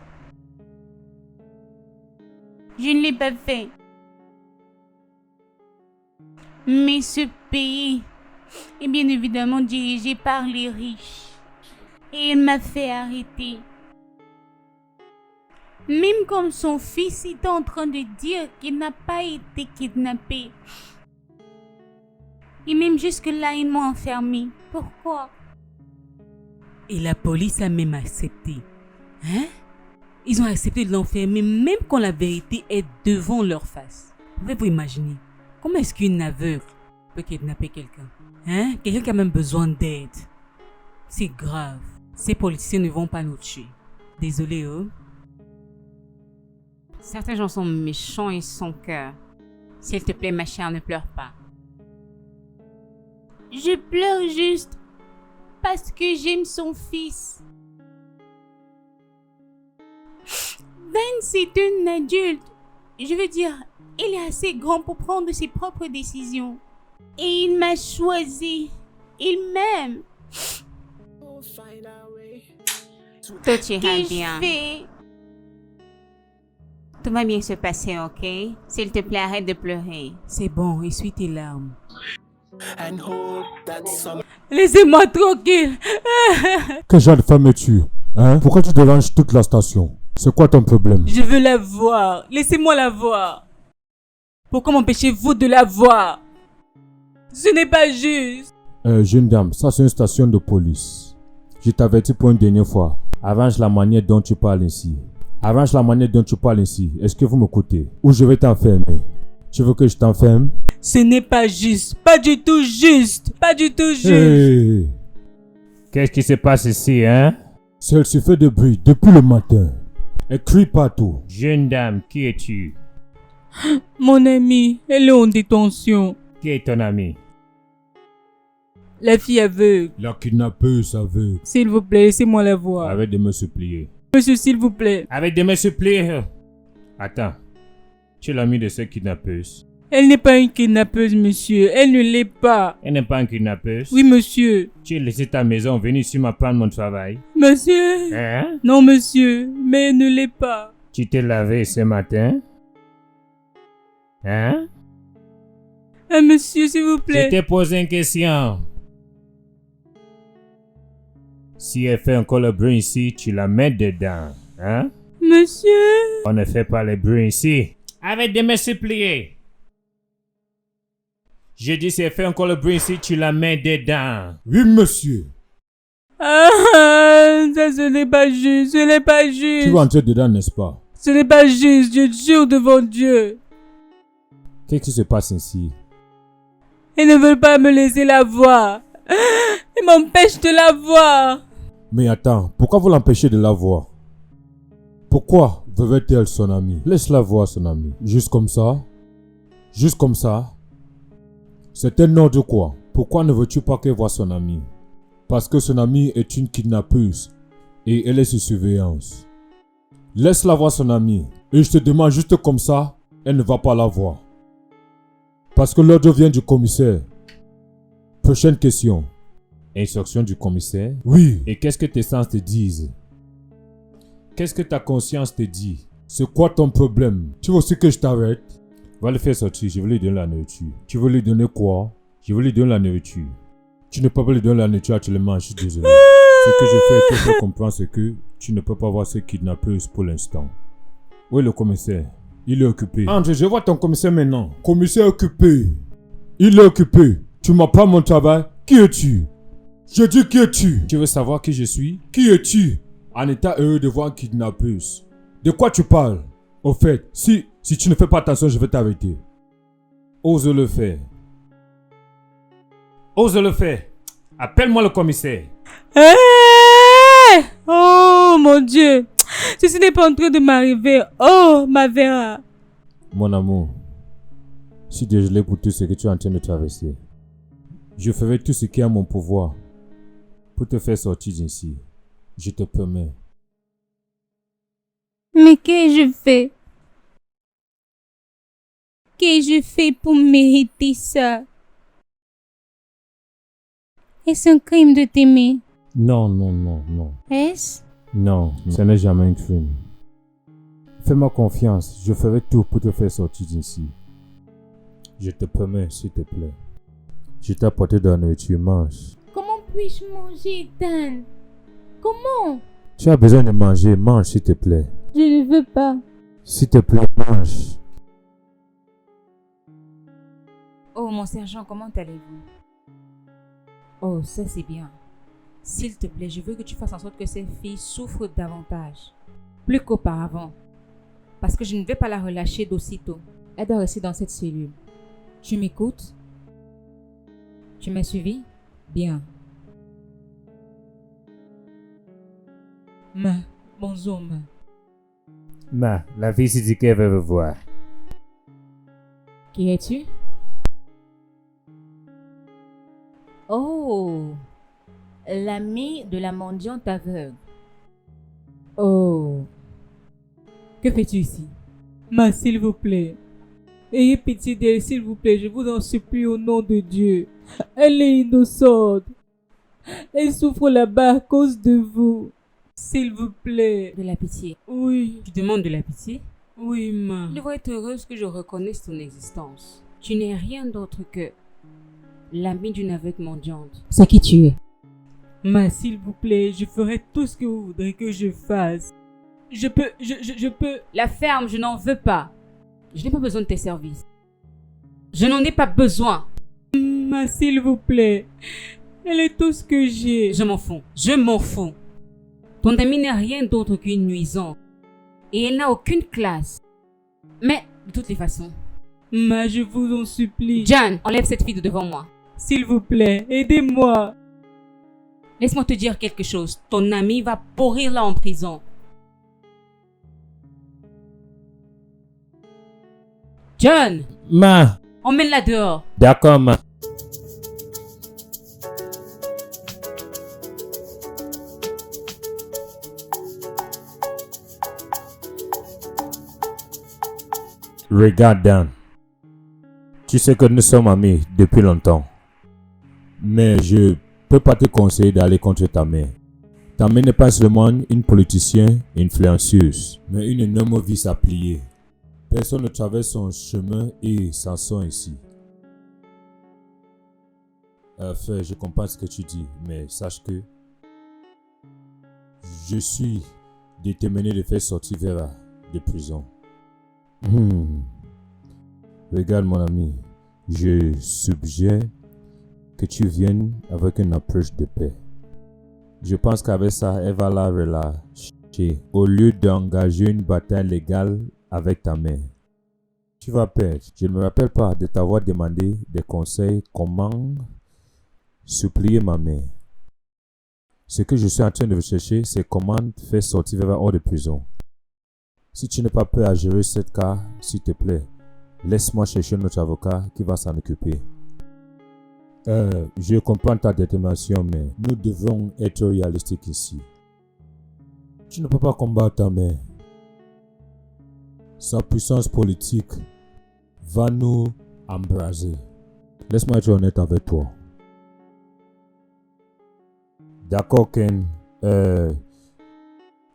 Je ne l'ai pas fait. Mais ce pays est bien évidemment dirigé par les riches. Et il m'a fait arrêter. Même comme son fils était en train de dire qu'il n'a pas été kidnappé. Et même jusque-là, ils m'ont enfermé. Pourquoi? Et la police a même accepté. Hein? Ils ont accepté de l'enfermer même quand la vérité est devant leur face. Pouvez-vous imaginer? Comment est-ce qu'une aveugle peut kidnapper quelqu'un? Hein? Quelqu'un qui a même besoin d'aide. C'est grave. Ces policiers ne vont pas nous tuer. Désolé, eux. Certains gens sont méchants et sans cœur. S'il te plaît, ma chère, ne pleure pas. Je pleure juste parce que j'aime son fils. Dan, c'est un adulte. Je veux dire, il est assez grand pour prendre ses propres décisions. Et il m'a choisi. Il m'aime. Tout ira bien. Tout va bien se passer, ok? S'il te plaît, arrête de pleurer. C'est bon, essuie tes larmes. And hope that some Laissez-moi tranquille. Quel genre de femme es-tu? Hein? Pourquoi tu déranges toute la station? C'est quoi ton problème? Je veux la voir. Laissez-moi la voir. Pourquoi m'empêchez-vous de la voir? Ce n'est pas juste. Jeune dame, ça c'est une station de police. Je t'avertis pour une dernière fois. Arrange la manière dont tu parles ainsi. Arrange la manière dont tu parles ainsi. Est-ce que vous m'écoutez? Ou je vais t'enfermer. Tu veux que je t'enferme? Ce n'est pas juste. Pas du tout juste. Pas du tout juste. Hey. Qu'est-ce qui se passe ici, hein? Elle se fait de bruit depuis le matin. Elle crie partout. Jeune dame, qui es-tu? Mon amie, elle est en détention. Qui est ton ami? La fille aveugle. La kidnappeuse aveugle. S'il vous plaît, laissez-moi la voir. Arrête de me supplier. Monsieur, s'il vous plaît. Avec de me supplier. Attends. Tu es l'ami de cette kidnappeuse. Elle n'est pas une kidnappeuse, monsieur. Elle ne l'est pas. Elle n'est pas une kidnappeuse. Oui, monsieur. Tu as laissé ta maison venir ici m'apprendre mon travail. Monsieur. Hein? Non, monsieur. Mais elle ne l'est pas. Tu t'es lavé ce matin? Hein? Ah, monsieur, s'il vous Je plaît. t'ai posé une question. Si elle fait encore le bruit ici, tu la mets dedans. Hein? Monsieur. On ne fait pas le bruit ici. Arrête de me supplier. Je dis si elle fait encore le bruit ici, tu la mets dedans. Oui, monsieur. Ah, ça, ce n'est pas juste. Ce n'est pas juste. Tu vas entrer dedans, n'est-ce pas? Ce n'est pas juste. Je jure devant Dieu. Qu'est-ce qui se passe ici? Ils ne veulent pas me laisser la voir. Ils m'empêchent de la voir. Mais attends, pourquoi vous l'empêchez de la voir? Pourquoi veut-elle son ami? Laisse-la voir son ami. Juste comme ça? Juste comme ça? C'est un ordre quoi? Pourquoi ne veux-tu pas qu'elle voie son ami? Parce que son ami est une kidnappeuse et elle est sous surveillance. Laisse-la voir son ami. Et je te demande juste comme ça, elle ne va pas la voir. Parce que l'ordre vient du commissaire. Prochaine question. Instruction du commissaire. Oui. Et qu'est-ce que tes sens te disent? Qu'est-ce que ta conscience te dit? C'est quoi ton problème? Tu veux aussi que je t'arrête? Va le faire sortir, je veux lui donner la nourriture. Tu veux lui donner quoi? Je veux lui donner la nourriture. Tu ne peux pas lui donner la nourriture actuellement, je suis désolé. Ce que je fais te faire comprendre, c'est que tu ne peux pas voir ce kidnappeuse pour l'instant. Où est le commissaire? Il est occupé. André, je vois ton commissaire maintenant. Commissaire occupé. Il est occupé. Tu m'as pas mon travail. Qui es-tu? Je dis qui es-tu? Tu veux savoir qui je suis? Qui es-tu? En état heureux de voir une kidnappeuse. De quoi tu parles? Au fait, si tu ne fais pas attention, je vais t'arrêter. Ose le faire. Ose le faire. Appelle-moi le commissaire. Hey! Oh mon Dieu! Ceci n'est pas en train de m'arriver. Oh ma Vera! Mon amour, je suis désolé pour tout ce que tu es en train de traverser. Je ferai tout ce qui est à mon pouvoir pour te faire sortir d'ici. Je te promets. Mais qu'ai-je fait? Qu'ai-je fait pour mériter ça? Est-ce un crime de t'aimer? Non, non, non, non. Est-ce? Non, ce n'est jamais un crime. Fais-moi confiance, je ferai tout pour te faire sortir d'ici. Je te promets, s'il te plaît. Je t'ai apporté de la nourriture, mange. Comment puis-je manger, Dan? Comment? Tu as besoin de manger, mange s'il te plaît. Je ne veux pas. S'il te plaît, mange. Oh, mon sergent, comment allez-vous? Oh, ça c'est bien. S'il te plaît, je veux que tu fasses en sorte que ces filles souffrent davantage. Plus qu'auparavant. Parce que je ne vais pas la relâcher d'aussitôt. Elle doit rester dans cette cellule. Tu m'écoutes? Tu m'as suivi? Bien. Bonjour, La fille s'est dit qu'elle veut me voir. Qui es-tu? Oh, l'ami de la mendiante aveugle. Oh, Que fais-tu ici? S'il vous plaît. Ayez pitié d'elle, s'il vous plaît. Je vous en supplie au nom de Dieu. Elle est innocente. Elle souffre là-bas à cause de vous. S'il vous plaît. de la pitié. Oui. Tu demandes de la pitié? Oui, Je devrais être heureuse que je reconnaisse ton existence. Tu n'es rien d'autre que l'ami d'une aveugle mendiante. C'est qui tu es? S'il vous plaît, je ferai tout ce que vous voudrez que je fasse. Je peux... La ferme, je n'en veux pas. Je n'ai pas besoin de tes services. Je n'en ai pas besoin. S'il vous plaît. Elle est tout ce que j'ai. Je m'en fous. Je m'en fous. Ton amie n'est rien d'autre qu'une nuisance. Et elle n'a aucune classe. Mais, de toutes les façons... Je vous en supplie. John, enlève cette fille de devant moi. S'il vous plaît, aidez-moi. Laisse-moi te dire quelque chose. Ton amie va pourrir là en prison. John, Ma, emmène-la dehors. d'accord, ma. Regarde, Dan. Tu sais que nous sommes amis depuis longtemps. Mais je peux pas te conseiller d'aller contre ta mère. Ta mère n'est pas seulement une politicienne influencieuse, mais une énorme vis à plier. Personne ne traverse son chemin et s'en sort ici. Enfin, je comprends ce que tu dis, mais sache que je suis déterminé de faire sortir Vera de prison. Regarde mon ami, je suggère que tu viennes avec une approche de paix. Je pense qu'avec ça, elle va la relâcher au lieu d'engager une bataille légale avec ta mère. Tu vas perdre. Je ne me rappelle pas de t'avoir demandé des conseils comment supplier ma mère. Ce que je suis en train de rechercher, c'est comment faire sortir Vera hors de prison. Si tu n'es pas prêt à gérer cette cas, s'il te plaît, laisse-moi chercher notre avocat qui va s'en occuper. Je comprends ta détermination, mais nous devons être réalistiques ici. Tu ne peux pas combattre ta mère. Sa puissance politique va nous embraser. Laisse-moi être honnête avec toi. D'accord, Ken,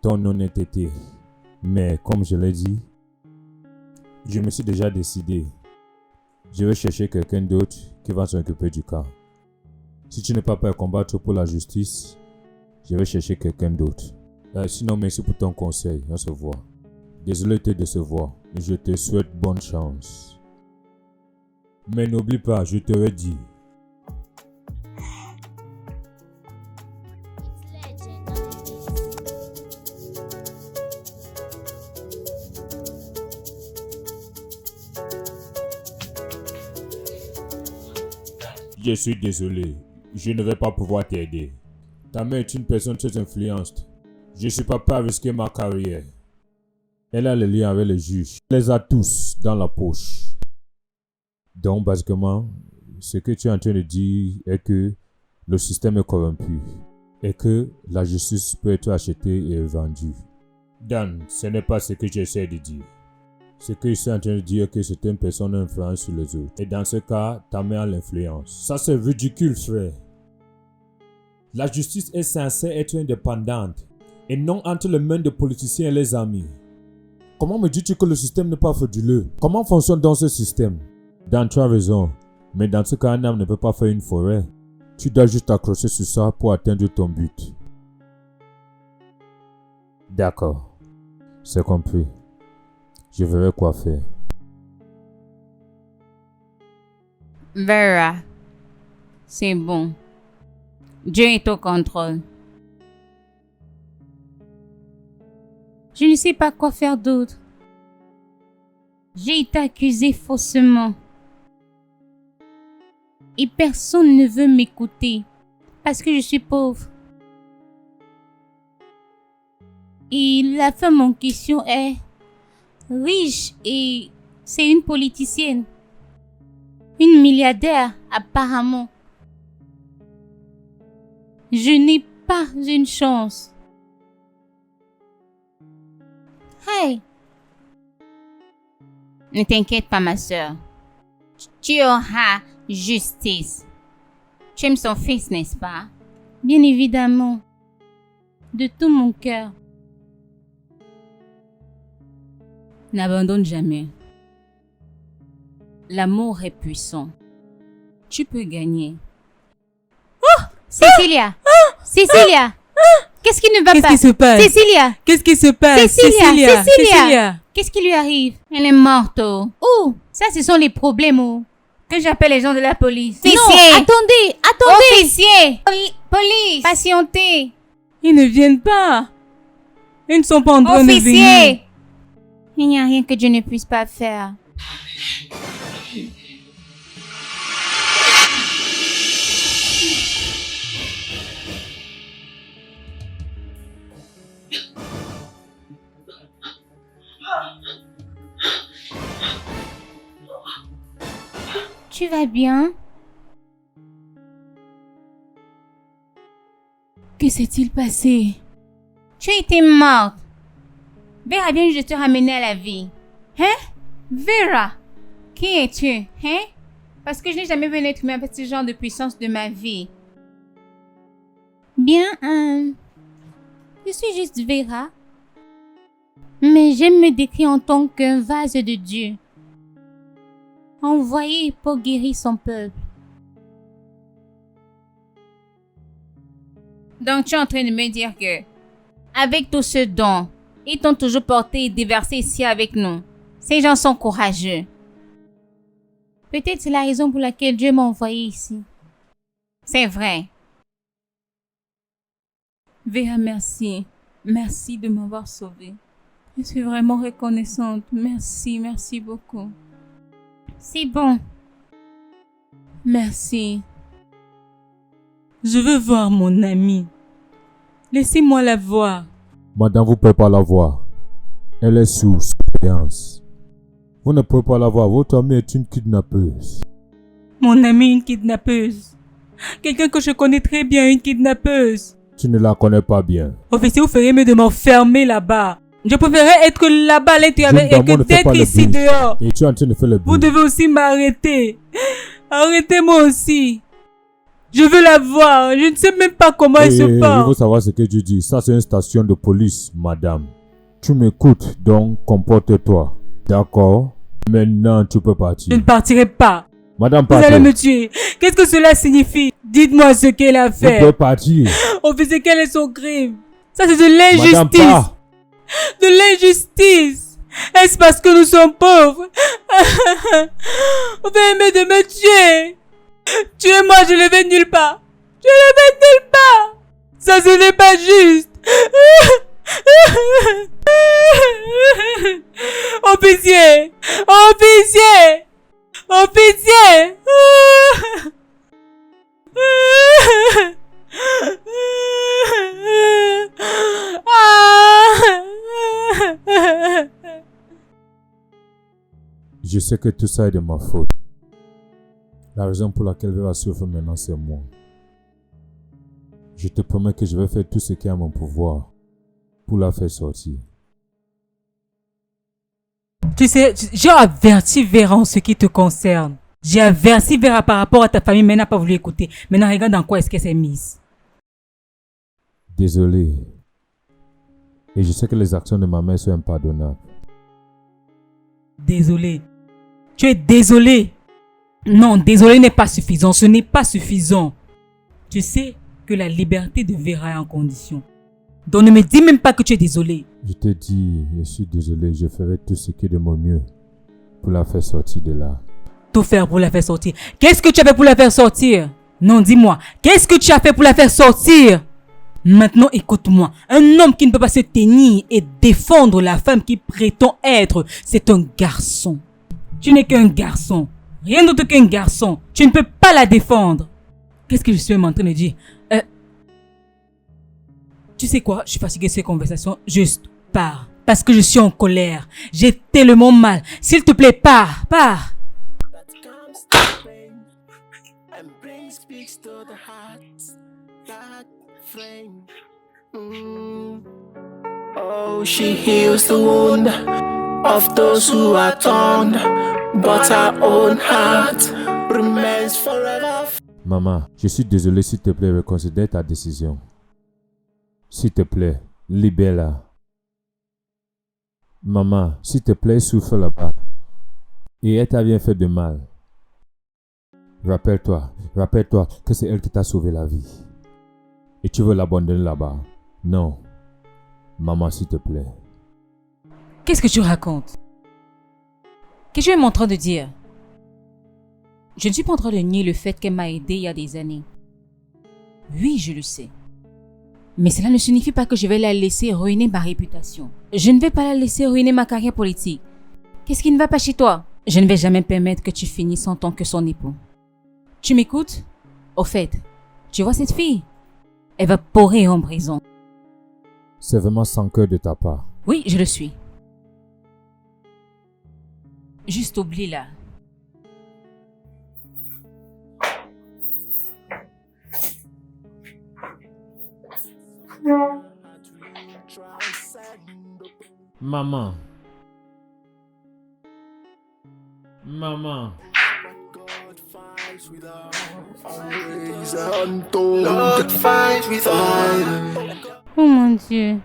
ton honnêteté. Mais comme je l'ai dit, je me suis déjà décidé. Je vais chercher quelqu'un d'autre qui va s'occuper du cas. Si tu n'es pas prêt à combattre pour la justice, je vais chercher quelqu'un d'autre. Sinon, merci pour ton conseil. On se voit. Désolé de te décevoir. Je te souhaite bonne chance. Mais n'oublie pas, je t'aurais dit. Je suis désolé, je ne vais pas pouvoir t'aider. Ta mère est une personne très influente. Je ne suis pas prêt à risquer ma carrière. Elle a les liens avec les juges. Elle les a tous dans la poche. Donc, basiquement, ce que tu es en train de dire est que le système est corrompu et que la justice peut être achetée et vendue. Dan, ce n'est pas ce que j'essaie de dire. Ce que je suis en train de dire est que c'est une personne influente sur les autres. Et dans ce cas, ta mère a l'influence. Ça, c'est ridicule, frère. La justice est censée être indépendante et non entre les mains des politiciens et les amis. Comment me dis-tu que le système n'est pas frauduleux? Comment fonctionne donc ce système? Dan, tu as raison. Mais dans ce cas, un homme ne peut pas faire une forêt. Tu dois juste t'accrocher sur ça pour atteindre ton but. D'accord. C'est compris. Je verrai quoi faire. Vera, c'est bon. Dieu est au contrôle. Je ne sais pas quoi faire d'autre. J'ai été accusée faussement. Et personne ne veut m'écouter parce que je suis pauvre. Et la femme en question est riche et c'est une politicienne. Une milliardaire apparemment. Je n'ai pas une chance. Hey! Ne t'inquiète pas ma soeur. Tu auras justice. Tu aimes son fils, n'est-ce pas? Bien évidemment. De tout mon cœur. N'abandonne jamais. L'amour est puissant. Tu peux gagner. Cécilia! Cécilia! Qu'est-ce qui ne va pas? Qu'est-ce qui se passe? Cécilia! Qu'est-ce qui se passe? Cécilia! Qu'est-ce qui lui arrive? Elle est morte. Oh, ça ce sont les problèmes. Que j'appelle les gens de la police. Non, Officier! attendez! Officier! Police! Patientez! Ils ne viennent pas. Ils ne sont pas en train de venir. Officier! Il n'y a rien que Dieu ne puisse pas faire. Tu vas bien? Que s'est-il passé? Tu étais morte. Vera vient juste te ramener à la vie. Hein? Vera, qui es-tu? Hein? Parce que je n'ai jamais vu un être humain avec ce genre de puissance de ma vie. Bien, je suis juste Vera. Mais j'aime me décrire en tant qu'un vase de Dieu, envoyé pour guérir son peuple. Donc tu es en train de me dire que, avec tout ce don, ils t'ont toujours porté et déversé ici avec nous. Ces gens sont courageux. Peut-être c'est la raison pour laquelle Dieu m'a envoyé ici. C'est vrai. Vera, merci. Merci de m'avoir sauvée. Je suis vraiment reconnaissante. Merci, merci beaucoup. C'est bon. Merci. Je veux voir mon amie. Laissez-moi la voir. Madame, vous ne pouvez pas la voir. Elle est sous surveillance. Vous ne pouvez pas la voir. Votre amie est une kidnappeuse. Mon amie, une kidnappeuse. Quelqu'un que je connais très bien, une kidnappeuse. Tu ne la connais pas bien. Officier, vous feriez mieux de m'enfermer là-bas. Je préférerais être là-bas à l'intérieur et que d'être ici dehors. Et tu es en train de faire le bruit. Vous devez aussi m'arrêter. Arrêtez-moi aussi. Je veux la voir. Je ne sais même pas comment elle se Il porte. faut savoir ce que tu dis. Ça, c'est une station de police, madame. Tu m'écoutes, donc comporte-toi. D'accord? Maintenant, tu peux partir. Je ne partirai pas. Madame, Vous partez. allez me tuer. Qu'est-ce que cela signifie? Dites-moi ce qu'elle a Vous fait. pouvez partir. Officier, quel est son crime? Ça, c'est de Madame, l'injustice. pas. De l'injustice. Est-ce parce que nous sommes pauvres? Vous venez de me tuer. Tuez-moi, je ne vais nulle part. Je ne vais nulle part. Ça, ce n'est pas juste. Officier. Officier. Officier. Je sais que tout ça est de ma faute. La raison pour laquelle Vera souffre maintenant, c'est moi. Je te promets que je vais faire tout ce qui est à mon pouvoir pour la faire sortir. Tu sais, j'ai averti Vera en ce qui te concerne. J'ai averti Vera par rapport à ta famille, mais elle n'a pas voulu écouter. Maintenant, regarde dans quoi est-ce qu'elle s'est mise. Désolé. Et je sais que les actions de ma mère sont impardonnables. Désolé. Tu es désolé. Non, désolé n'est pas suffisant. Ce n'est pas suffisant. Tu sais que la liberté de Vera est en condition. Donc ne me dis même pas que tu es désolé. Je te dis, je suis désolé, je ferai tout ce qui est de mon mieux pour la faire sortir de là. Tout faire pour la faire sortir. Qu'est-ce que tu as fait pour la faire sortir? Non, dis-moi. Qu'est-ce que tu as fait pour la faire sortir? Maintenant, écoute-moi. Un homme qui ne peut pas se tenir et défendre la femme qui prétend être, c'est un garçon. Tu n'es qu'un garçon. Rien d'autre qu'un garçon. Tu ne peux pas la défendre. Qu'est-ce que je suis en train de dire? Tu sais quoi? Je suis fatigué de ces conversations. Juste pars. Parce que je suis en colère. J'ai tellement mal. S'il te plaît, pars. Pars. That calms the pain and brings peace to the heart. That flame. Oh, she heals the wound of those who are torn, but her own heart remains forever. Maman, je suis désolé, s'il te plaît, reconsidère ta décision. S'il te plaît, libère-la. Maman, s'il te plaît, souffre là-bas. Et elle t'a bien fait de mal. Rappelle-toi que c'est elle qui t'a sauvé la vie. Et tu veux l'abandonner là-bas? Non. Maman, s'il te plaît. Qu'est-ce que tu racontes? Qu'est-ce que tu es en train de dire? Je ne suis pas en train de nier le fait qu'elle m'a aidé il y a des années. Oui, je le sais. Mais cela ne signifie pas que je vais la laisser ruiner ma réputation. Je ne vais pas la laisser ruiner ma carrière politique. Qu'est-ce qui ne va pas chez toi? Je ne vais jamais permettre que tu finisses en tant que son époux. Tu m'écoutes? Au fait, tu vois cette fille? Elle va pourrir en prison. C'est vraiment sans cœur de ta part. Oui, je le suis. Juste oublie-la. Maman. Maman. Oh mon Dieu.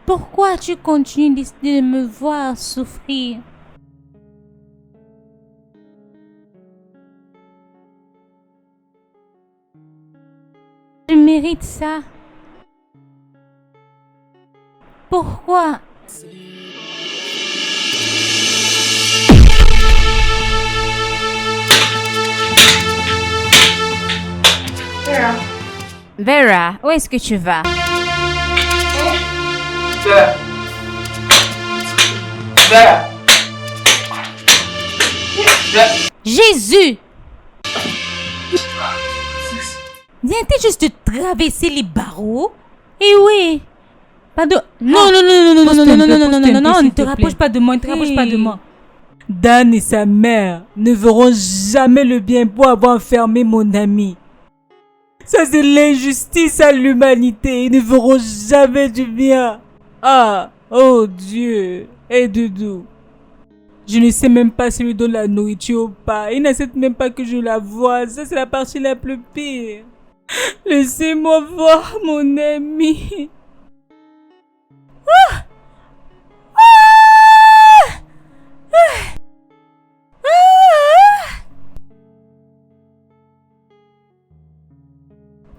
Pourquoi tu continues de me voir souffrir? Je mérite ça. Pourquoi? Vera, où est-ce que tu vas? Jésus! Viens-tu juste de traverser les barreaux? Eh oui. Pardon. Non, ne te rapproche pas de moi, Dan et sa mère ne verront jamais le bien pour avoir enfermé mon ami. Ça, c'est l'injustice à l'humanité. Ils ne verront jamais du bien. Ah, oh Dieu, aide-nous. Je ne sais même pas si lui donne la nourriture ou pas. Il n'accepte même pas que je la voie. Ça, c'est la partie la plus pire. Laissez-moi voir mon ami.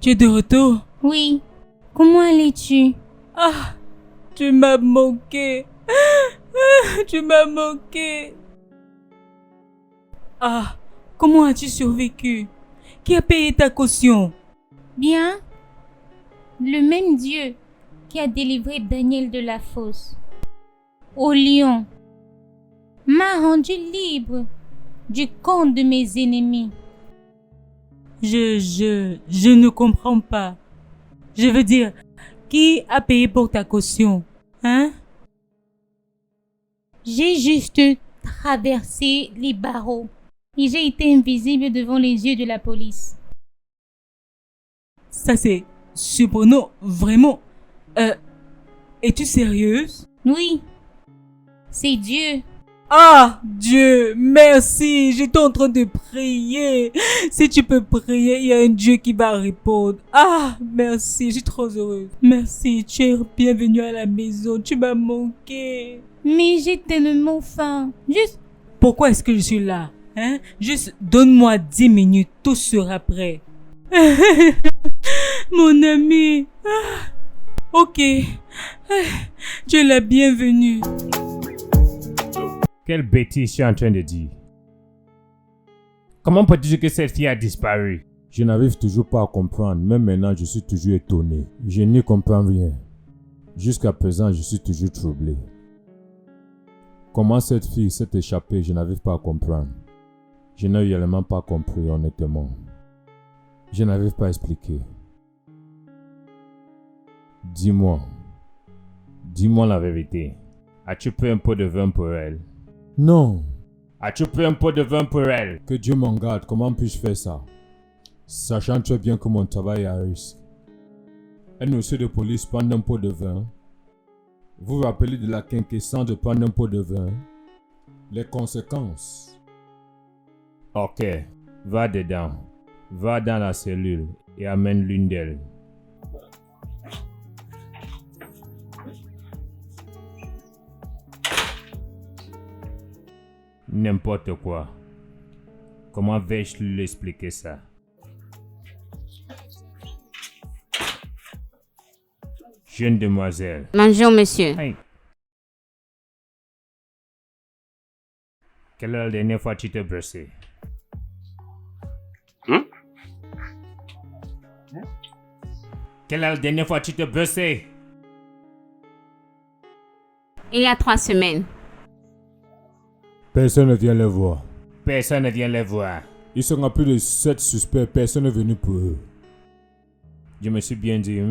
Tu es de retour? Oui. Comment allais-tu? Ah, tu m'as manqué. Tu m'as manqué. Ah, comment as-tu survécu? Qui a payé ta caution? Bien. Le même Dieu qui a délivré Daniel de la fosse au lion m'a rendu libre du camp de mes ennemis. Je ne comprends pas. Je veux dire, qui a payé pour ta caution? Hein? J'ai juste traversé les barreaux et j'ai été invisible devant les yeux de la police. Ça c'est surprenant, vraiment. Es-tu sérieuse? Oui, c'est Dieu. Ah, Dieu, merci. J'étais en train de prier. Si tu peux prier, il y a un Dieu qui va répondre. Ah, merci, je suis trop heureuse. Merci, tu es bienvenue à la maison. Tu m'as manqué. Mais j'ai tellement faim. Juste... Pourquoi est-ce que je suis là? Hein? Juste donne-moi 10 minutes, tout sera prêt. Mon ami. Ah, ok. Tu es la bienvenue. Quelle bêtise tu es en train de dire? Comment peux-tu dire que cette fille a disparu? Je n'arrive toujours pas à comprendre. Même maintenant, je suis toujours étonné. Je n'y comprends rien. Jusqu'à présent, je suis toujours troublé. Comment cette fille s'est échappée, je n'arrive pas à comprendre. Je n'ai réellement pas compris, honnêtement. Je n'arrive pas à expliquer. Dis-moi. Dis-moi la vérité. As-tu pris un pot de vin pour elle? Non. As-tu pris un pot de vin pour elle? Que Dieu m'en garde, comment puis-je faire ça? Sachant très bien que mon travail est à risque. Un officier de police prend un pot de vin. Vous vous rappelez de la quinquessence de prendre un pot de vin? Les conséquences. Ok, va dedans. Va dans la cellule et amène l'une d'elles. N'importe quoi. Comment vais-je lui expliquer ça? Jeune demoiselle. Bonjour, monsieur. Hey. Quelle est la dernière fois que tu t'es brossé? Quelle est la dernière fois que tu t'es brossé? Il y a 3 semaines. Personne ne vient les voir. Personne ne vient les voir. Ils sont à plus de 7 suspects, personne n'est venu pour eux. Je me suis bien dit,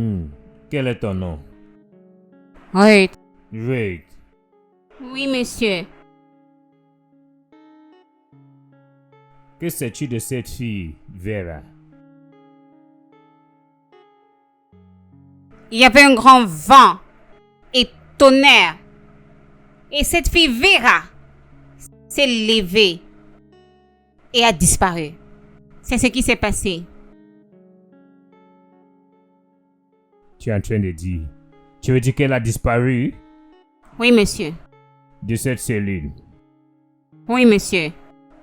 quel est ton nom? Oui. Wait. Oui, monsieur. Que sais-tu de cette fille, Vera? Il y avait un grand vent et tonnerre. Et cette fille Vera s'est levée et a disparu. C'est ce qui s'est passé. Tu es en train de dire. Tu veux dire qu'elle a disparu Oui, monsieur. de cette cellule? Oui, monsieur.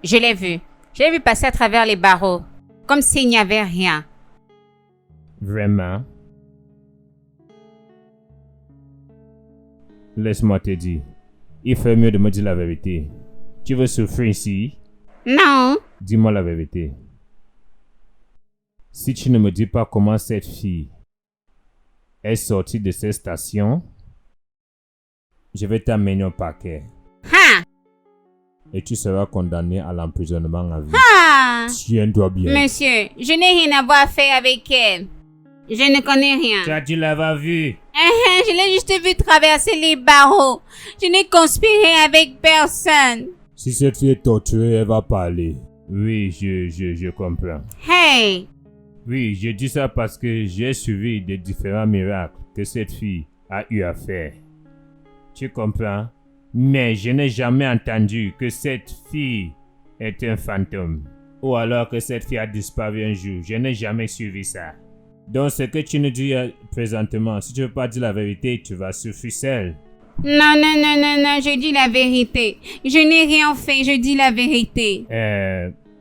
Je l'ai vue. Je l'ai vue passer à travers les barreaux, comme s'il n'y avait rien. Vraiment? Laisse-moi te dire. Il fait mieux de me dire la vérité. Tu veux souffrir ici? Non. Dis-moi la vérité. Si tu ne me dis pas comment cette fille est sortie de cette station, je vais t'amener au parquet. Ha! Et tu seras condamné à l'emprisonnement à vie. Ah! Tiens-toi bien. Monsieur, je n'ai rien à voir à faire avec elle. Je ne connais rien. Tu as dû l'avoir vue. Je l'ai juste vu traverser les barreaux. Je n'ai conspiré avec personne. Si cette fille est torturée, elle va parler. Oui, je comprends. Hey! Oui, je dis ça parce que j'ai suivi des différents miracles que cette fille a eu à faire. Tu comprends? Mais je n'ai jamais entendu que cette fille est un fantôme. Ou alors que cette fille a disparu un jour. Je n'ai jamais suivi ça. Donc ce que tu nous dis présentement, si tu ne veux pas dire la vérité, tu vas souffrir seul. Non, je dis la vérité. Je n'ai rien fait, je dis la vérité.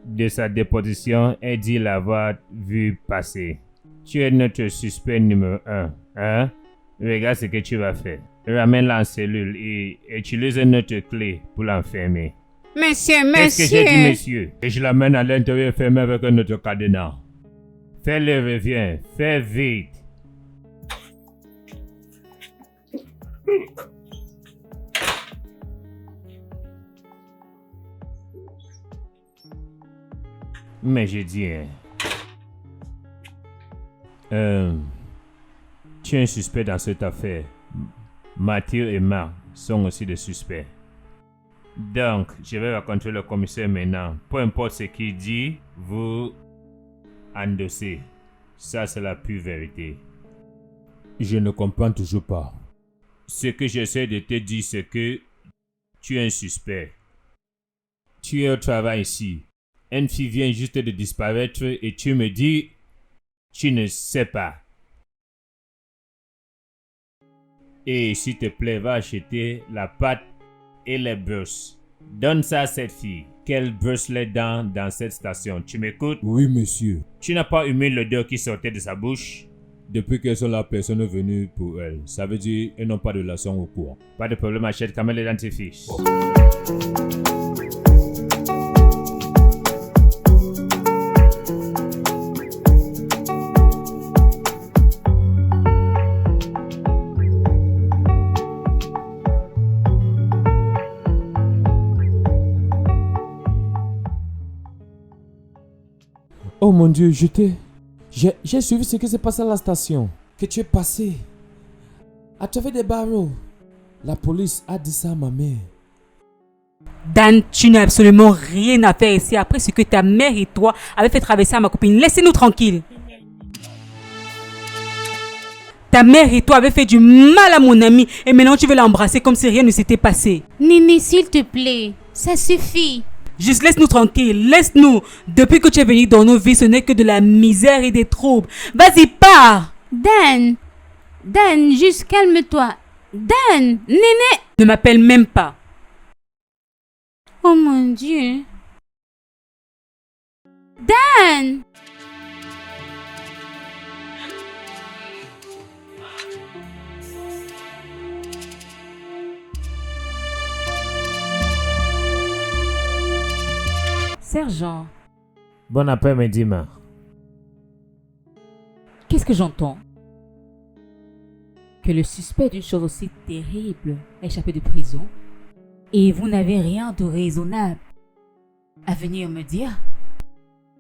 De sa déposition, elle dit l'avoir vu passer. Tu es notre suspect numéro 1. Hein? Regarde ce que tu vas faire. Ramène-la en cellule et utilise notre clé pour l'enfermer. Monsieur. Qu'est-ce que j'ai dit, monsieur? Et je l'amène à l'intérieur fermé avec notre cadenas. Fais-le, reviens. Fais vite. Mais j'ai dit, tu es un suspect dans cette affaire. Mathieu et Marc sont aussi des suspects. Donc, je vais rencontrer le commissaire maintenant. Peu importe ce qu'il dit, vous endossez. Ça, c'est la pure vérité. Je ne comprends toujours pas. Ce que j'essaie de te dire, c'est que tu es un suspect. Tu es au travail ici. Une fille vient juste de disparaître et tu me dis, tu ne sais pas. Et s'il te plaît, va acheter la pâte et les brosses. Donne ça à cette fille. Qu'elle brosse les dents dans cette station. Tu m'écoutes? Oui, monsieur. Tu n'as pas humé l'odeur qui sortait de sa bouche? Depuis qu'elles sont là, personne n'est venu pour elles. Ça veut dire qu'elles n'ont pas de relation au courant. Pas de problème, achète quand même les dentifrices. Oh mon Dieu, j'ai suivi ce qui s'est passé à la station. Que tu es passé à travers des barreaux. La police a dit ça à ma mère. Dan, tu n'as absolument rien à faire ici après ce que ta mère et toi avez fait traverser à ma copine. Laissez-nous tranquilles. Ta mère et toi avez fait du mal à mon ami et maintenant tu veux l'embrasser comme si rien ne s'était passé. Nini, s'il te plaît, ça suffit. Juste laisse-nous tranquilles, laisse-nous. Depuis que tu es venu dans nos vies, ce n'est que de la misère et des troubles. Vas-y, pars. Dan, juste calme-toi. Dan, Néné. Ne m'appelle même pas. Oh mon Dieu. Dan. sergent. Bon après-midi, ma. Qu'est-ce que j'entends? Que le suspect d'une chose aussi terrible a échappé de prison et vous n'avez rien de raisonnable à venir me dire?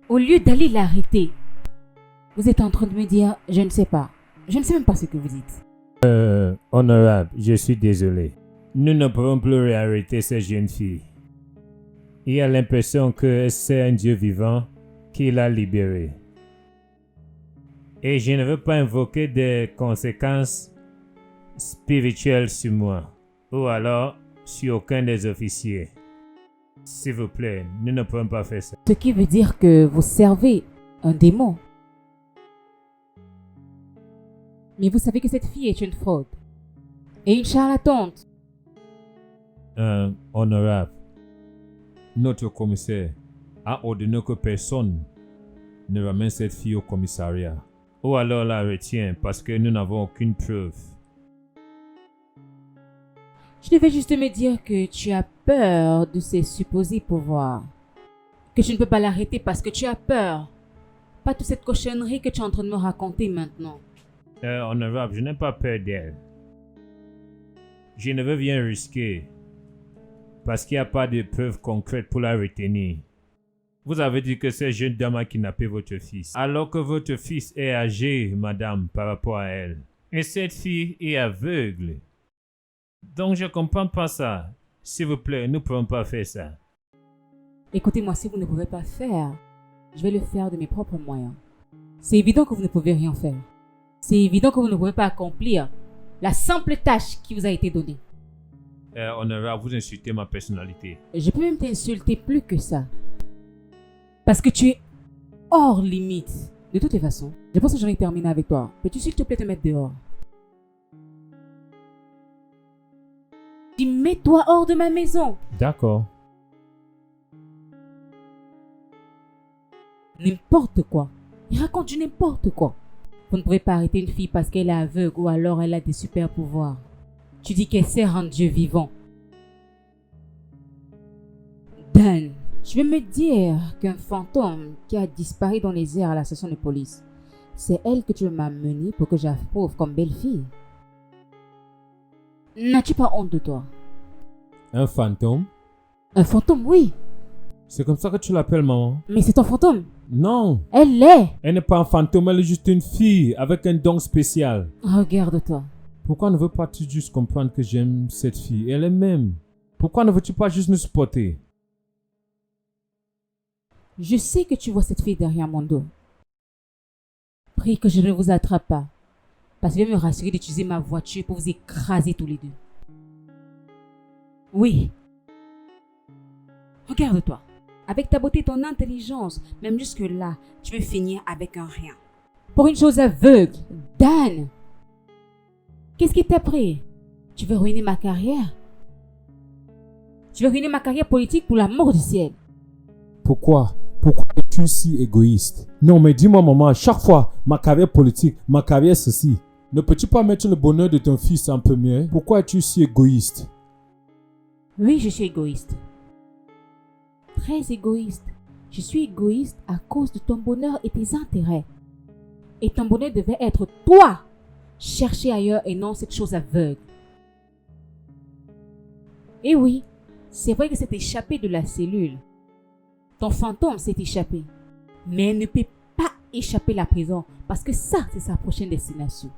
Au lieu d'aller l'arrêter, vous êtes en train de me dire, je ne sais pas. Je ne sais même pas ce que vous dites. Honorable, je suis désolé. Nous ne pouvons plus réarrêter cette jeune fille. Il a l'impression que c'est un Dieu vivant qui l'a libérée. Et je ne veux pas invoquer des conséquences spirituelles sur moi, ou alors sur aucun des officiers. S'il vous plaît, nous ne pouvons pas faire ça. Ce qui veut dire que vous servez un démon. Mais vous savez que cette fille est une fraude et une charlatante. Honorable, notre commissaire a ordonné que personne ne ramène cette fille au commissariat. Ou alors la retient parce que nous n'avons aucune preuve. Je devais juste me dire que tu as peur de ses supposés pouvoirs. Que tu ne peux pas l'arrêter parce que tu as peur. Pas toute cette cochonnerie que tu es en train de me raconter maintenant. Honorable, je n'ai pas peur d'elle. Je ne veux rien risquer parce qu'il n'y a pas de preuves concrètes pour la retenir. Vous avez dit que cette jeune dame a kidnappé votre fils, alors que votre fils est âgé, madame, par rapport à elle. Et cette fille est aveugle. Donc je comprends pas ça. S'il vous plaît, nous ne pouvons pas faire ça. Écoutez-moi, si vous ne pouvez pas faire, je vais le faire de mes propres moyens. C'est évident que vous ne pouvez rien faire. C'est évident que vous ne pouvez pas accomplir la simple tâche qui vous a été donnée. Honorable, vous insultez ma personnalité. Je peux même t'insulter plus que ça. Parce que tu es hors limite. De toutes les façons, je pense que j'en ai terminé avec toi. Peux-tu s'il te plaît te mettre dehors? Dis, mets-toi hors de ma maison. D'accord. N'importe quoi. Il raconte du n'importe quoi. Vous ne pouvez pas arrêter une fille parce qu'elle est aveugle ou alors elle a des super pouvoirs. Tu dis qu'elle sert un Dieu vivant. Dan, je vais me dire qu'un fantôme qui a disparu dans les airs à la station de police, c'est elle que tu veux m'amener pour que j'approuve comme belle-fille. N'as-tu pas honte de toi? Un fantôme? Un fantôme, oui. C'est comme ça que tu l'appelles, maman? Mais c'est ton fantôme. Non. Elle l'est. Elle n'est pas un fantôme, elle est juste une fille avec un don spécial. Regarde-toi. Pourquoi ne veux pas tu juste comprendre que j'aime cette fille? Elle est même. Pourquoi ne veux-tu pas juste nous supporter? Je sais que tu vois cette fille derrière mon dos. Prie que je ne vous attrape pas. Parce que je vais me rassurer d'utiliser ma voiture pour vous écraser tous les deux. Oui. Regarde-toi. Avec ta beauté et ton intelligence, même jusque-là, tu veux finir avec un rien. Pour une chose aveugle, Dan. Qu'est-ce qui t'a pris? Tu veux ruiner ma carrière? Tu veux ruiner ma carrière politique pour l'amour du ciel? Pourquoi? Pourquoi es-tu si égoïste? Non, mais dis-moi, maman, à chaque fois, ma carrière politique, ma carrière ceci. Ne peux-tu pas mettre le bonheur de ton fils en premier? Pourquoi es-tu si égoïste? Oui, je suis égoïste. Très égoïste. Je suis égoïste à cause de ton bonheur et tes intérêts. Et ton bonheur devait être toi. Chercher ailleurs et non cette chose aveugle. Et oui, c'est vrai que c'est échappé de la cellule. Ton fantôme s'est échappé. Mais elle ne peut pas échapper la prison parce que ça, c'est sa prochaine destination.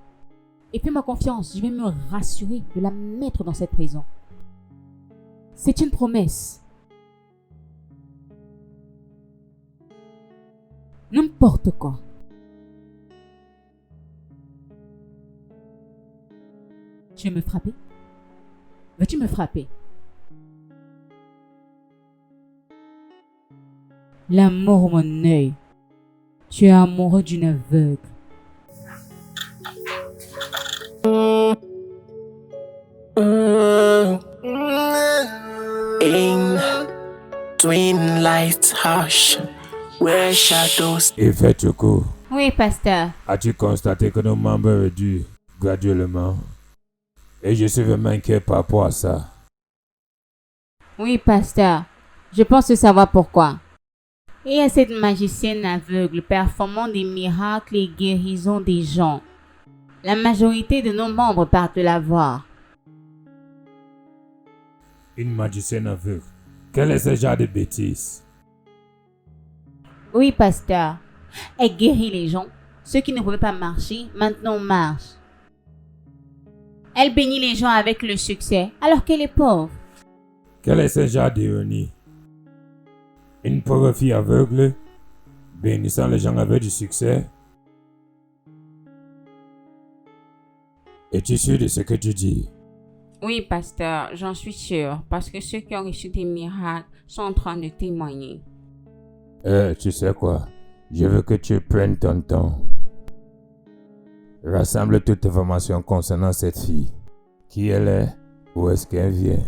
Et fais-moi confiance, je vais me rassurer de la mettre dans cette prison. C'est une promesse. N'importe quoi. Tu veux me frapper? Veux-tu me frapper? L'amour, mon œil. Tu es amoureux d'une aveugle. In twin light hush, where shadows. Et Fetchoko, Oui, pasteur. as-tu constaté que nos membres réduisent graduellement? Et je suis vraiment inquiet par rapport à ça. Oui, pasteur. Je pense savoir pourquoi. Et à cette magicienne aveugle performant des miracles et guérisons des gens. La majorité de nos membres partent la voir. Une magicienne aveugle. Quel est ce genre de bêtises? Oui, pasteur. Elle guérit les gens. Ceux qui ne pouvaient pas marcher, maintenant marchent. Elle bénit les gens avec le succès, alors qu'elle est pauvre. Quel est ce genre d'ironie? Une pauvre fille aveugle, bénissant les gens avec du succès? Es-tu sûr de ce que tu dis? Oui, pasteur, j'en suis sûr, parce que ceux qui ont reçu des miracles sont en train de témoigner. Tu sais quoi? Je veux que tu prennes ton temps. Rassemble toutes les informations concernant cette fille. Qui elle est? Où est-ce qu'elle vient?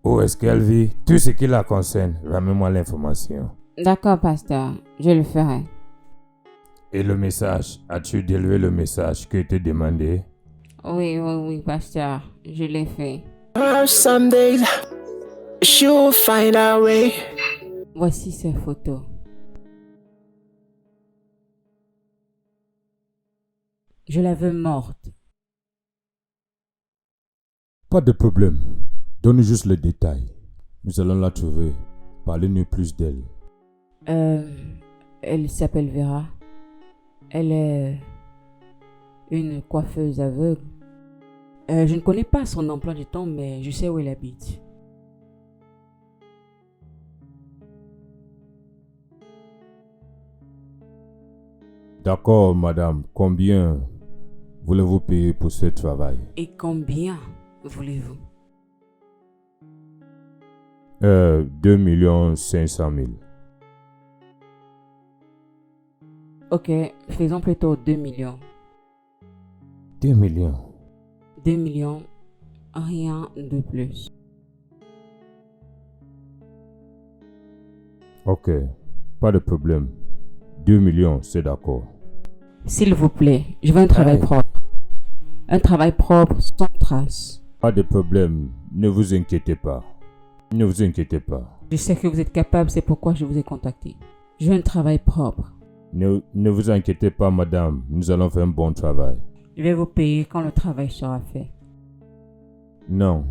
Où est-ce qu'elle vit? Tout ce qui la concerne, ramène-moi l'information. D'accord, pasteur, je le ferai. Et le message? As-tu délivré le message que t'ai demandé? Oui, pasteur, je l'ai fait. Some days she'll find a way. Voici ces photos. Je la veux morte. Pas de problème. Donne juste les détails. Nous allons la trouver. Parlez-nous plus d'elle. Elle s'appelle Vera. Elle est une coiffeuse aveugle. Je ne connais pas son emploi du temps, mais je sais où elle habite. D'accord, madame. Combien voulez-vous payer pour ce travail? Et combien voulez-vous? 2 500 000. Ok, faisons plutôt 2 millions. 2 millions. 2 millions, rien de plus. Ok, pas de problème. 2 millions, c'est d'accord. S'il vous plaît, je veux un travail propre. Un travail propre, sans trace. Pas de problème, ne vous inquiétez pas. Ne vous inquiétez pas. Je sais que vous êtes capable, c'est pourquoi je vous ai contacté. Je veux un travail propre. Ne vous inquiétez pas, madame. Nous allons faire un bon travail. Je vais vous payer quand le travail sera fait. Non,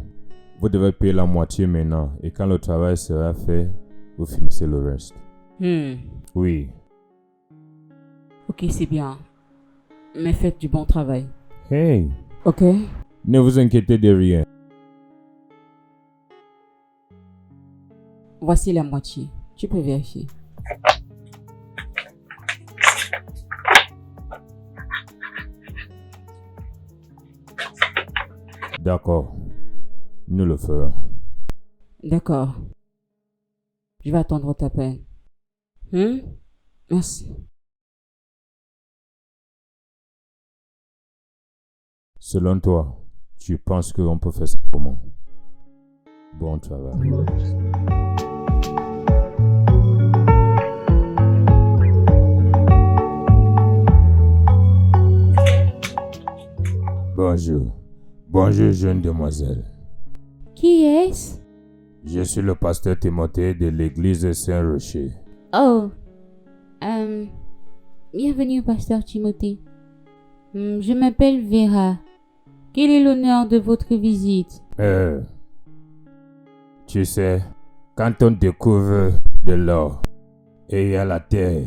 vous devez payer la moitié maintenant. Et quand le travail sera fait, vous finissez le reste. Oui. Ok, c'est bien. Mais faites du bon travail. Hey, Ok? ne vous inquiétez de rien. Voici la moitié. Tu peux vérifier. D'accord. Nous le ferons. D'accord. Je vais attendre votre appel. Merci. Selon toi, tu penses qu'on peut faire ça comment? Bon travail. Bonjour. Bonjour, jeune demoiselle. Qui est-ce? Je suis le pasteur Timothée de l'église Saint-Rocher. Oh. Bienvenue, pasteur Timothée. Je m'appelle Vera. Quel est l'honneur de votre visite? Tu sais, quand on découvre de l'or et il y a la terre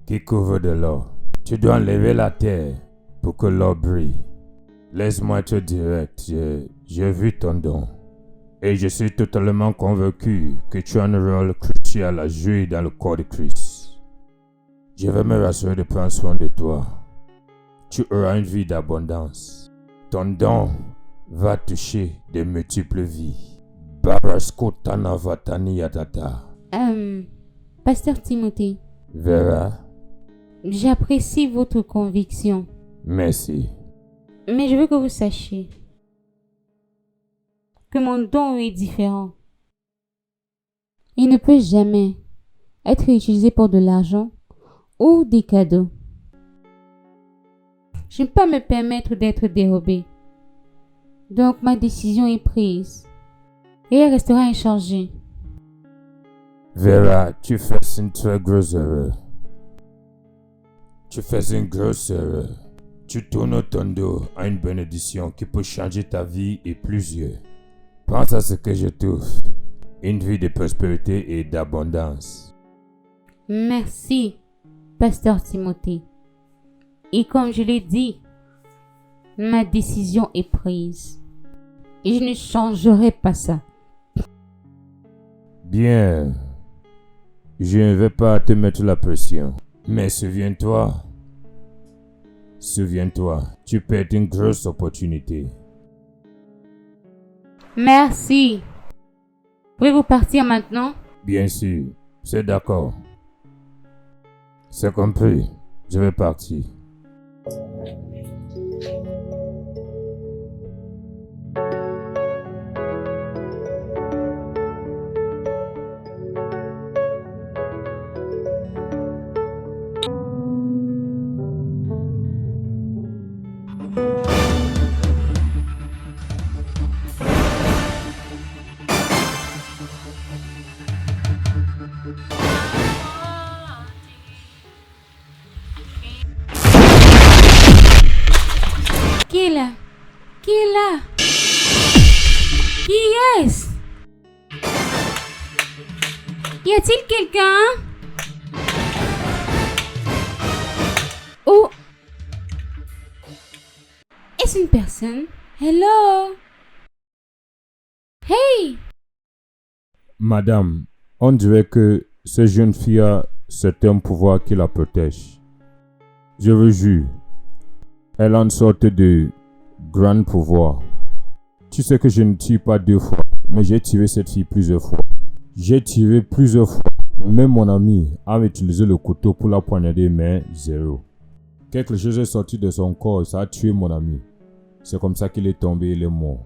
qui couvre de l'or, tu dois enlever la terre pour que l'or brille. Laisse-moi être direct, j'ai vu ton don et je suis totalement convaincu que tu as un rôle crucial à jouer dans le corps de Christ. Je vais me rassurer de prendre soin de toi. Tu auras une vie d'abondance. Ton don va toucher de multiples vies. Barasko Tanavatani Yatata. Pasteur Timothée, Vera, j'apprécie votre conviction, merci. mais je veux que vous sachiez que mon don est différent. Il ne peut jamais être utilisé pour de l'argent ou des cadeaux. Je ne peux pas me permettre d'être dérobé. Donc ma décision est prise et elle restera inchangée. Vera, tu fais une très grosse erreur. Tu fais une grosse erreur. Tu tournes ton dos à une bénédiction qui peut changer ta vie et plusieurs. Pense à ce que je t'offre. Une vie de prospérité et d'abondance. Merci, Pasteur Timothée. Et comme je l'ai dit, ma décision est prise. Et je ne changerai pas ça. Bien. Je ne vais pas te mettre la pression. Mais souviens-toi, tu perds une grosse opportunité. Merci. Pouvez-vous partir maintenant? Bien sûr, c'est d'accord. C'est compris. Je vais partir. Qui est là? Qui est là? Qui est-ce? Y a-t-il quelqu'un? Oh! Est-ce une personne? Hello? Hey! Madame, on dirait que cette jeune fille a certains pouvoirs qui la protègent. Je vous jure, elle a une sorte de grand pouvoir. Tu sais que je ne tire pas 2 fois, mais j'ai tiré cette fille plusieurs fois. Même mon ami a utilisé le couteau pour la poignarder, mais zéro. Quelque chose est sorti de son corps et ça a tué mon ami. C'est comme ça qu'il est tombé et il est mort.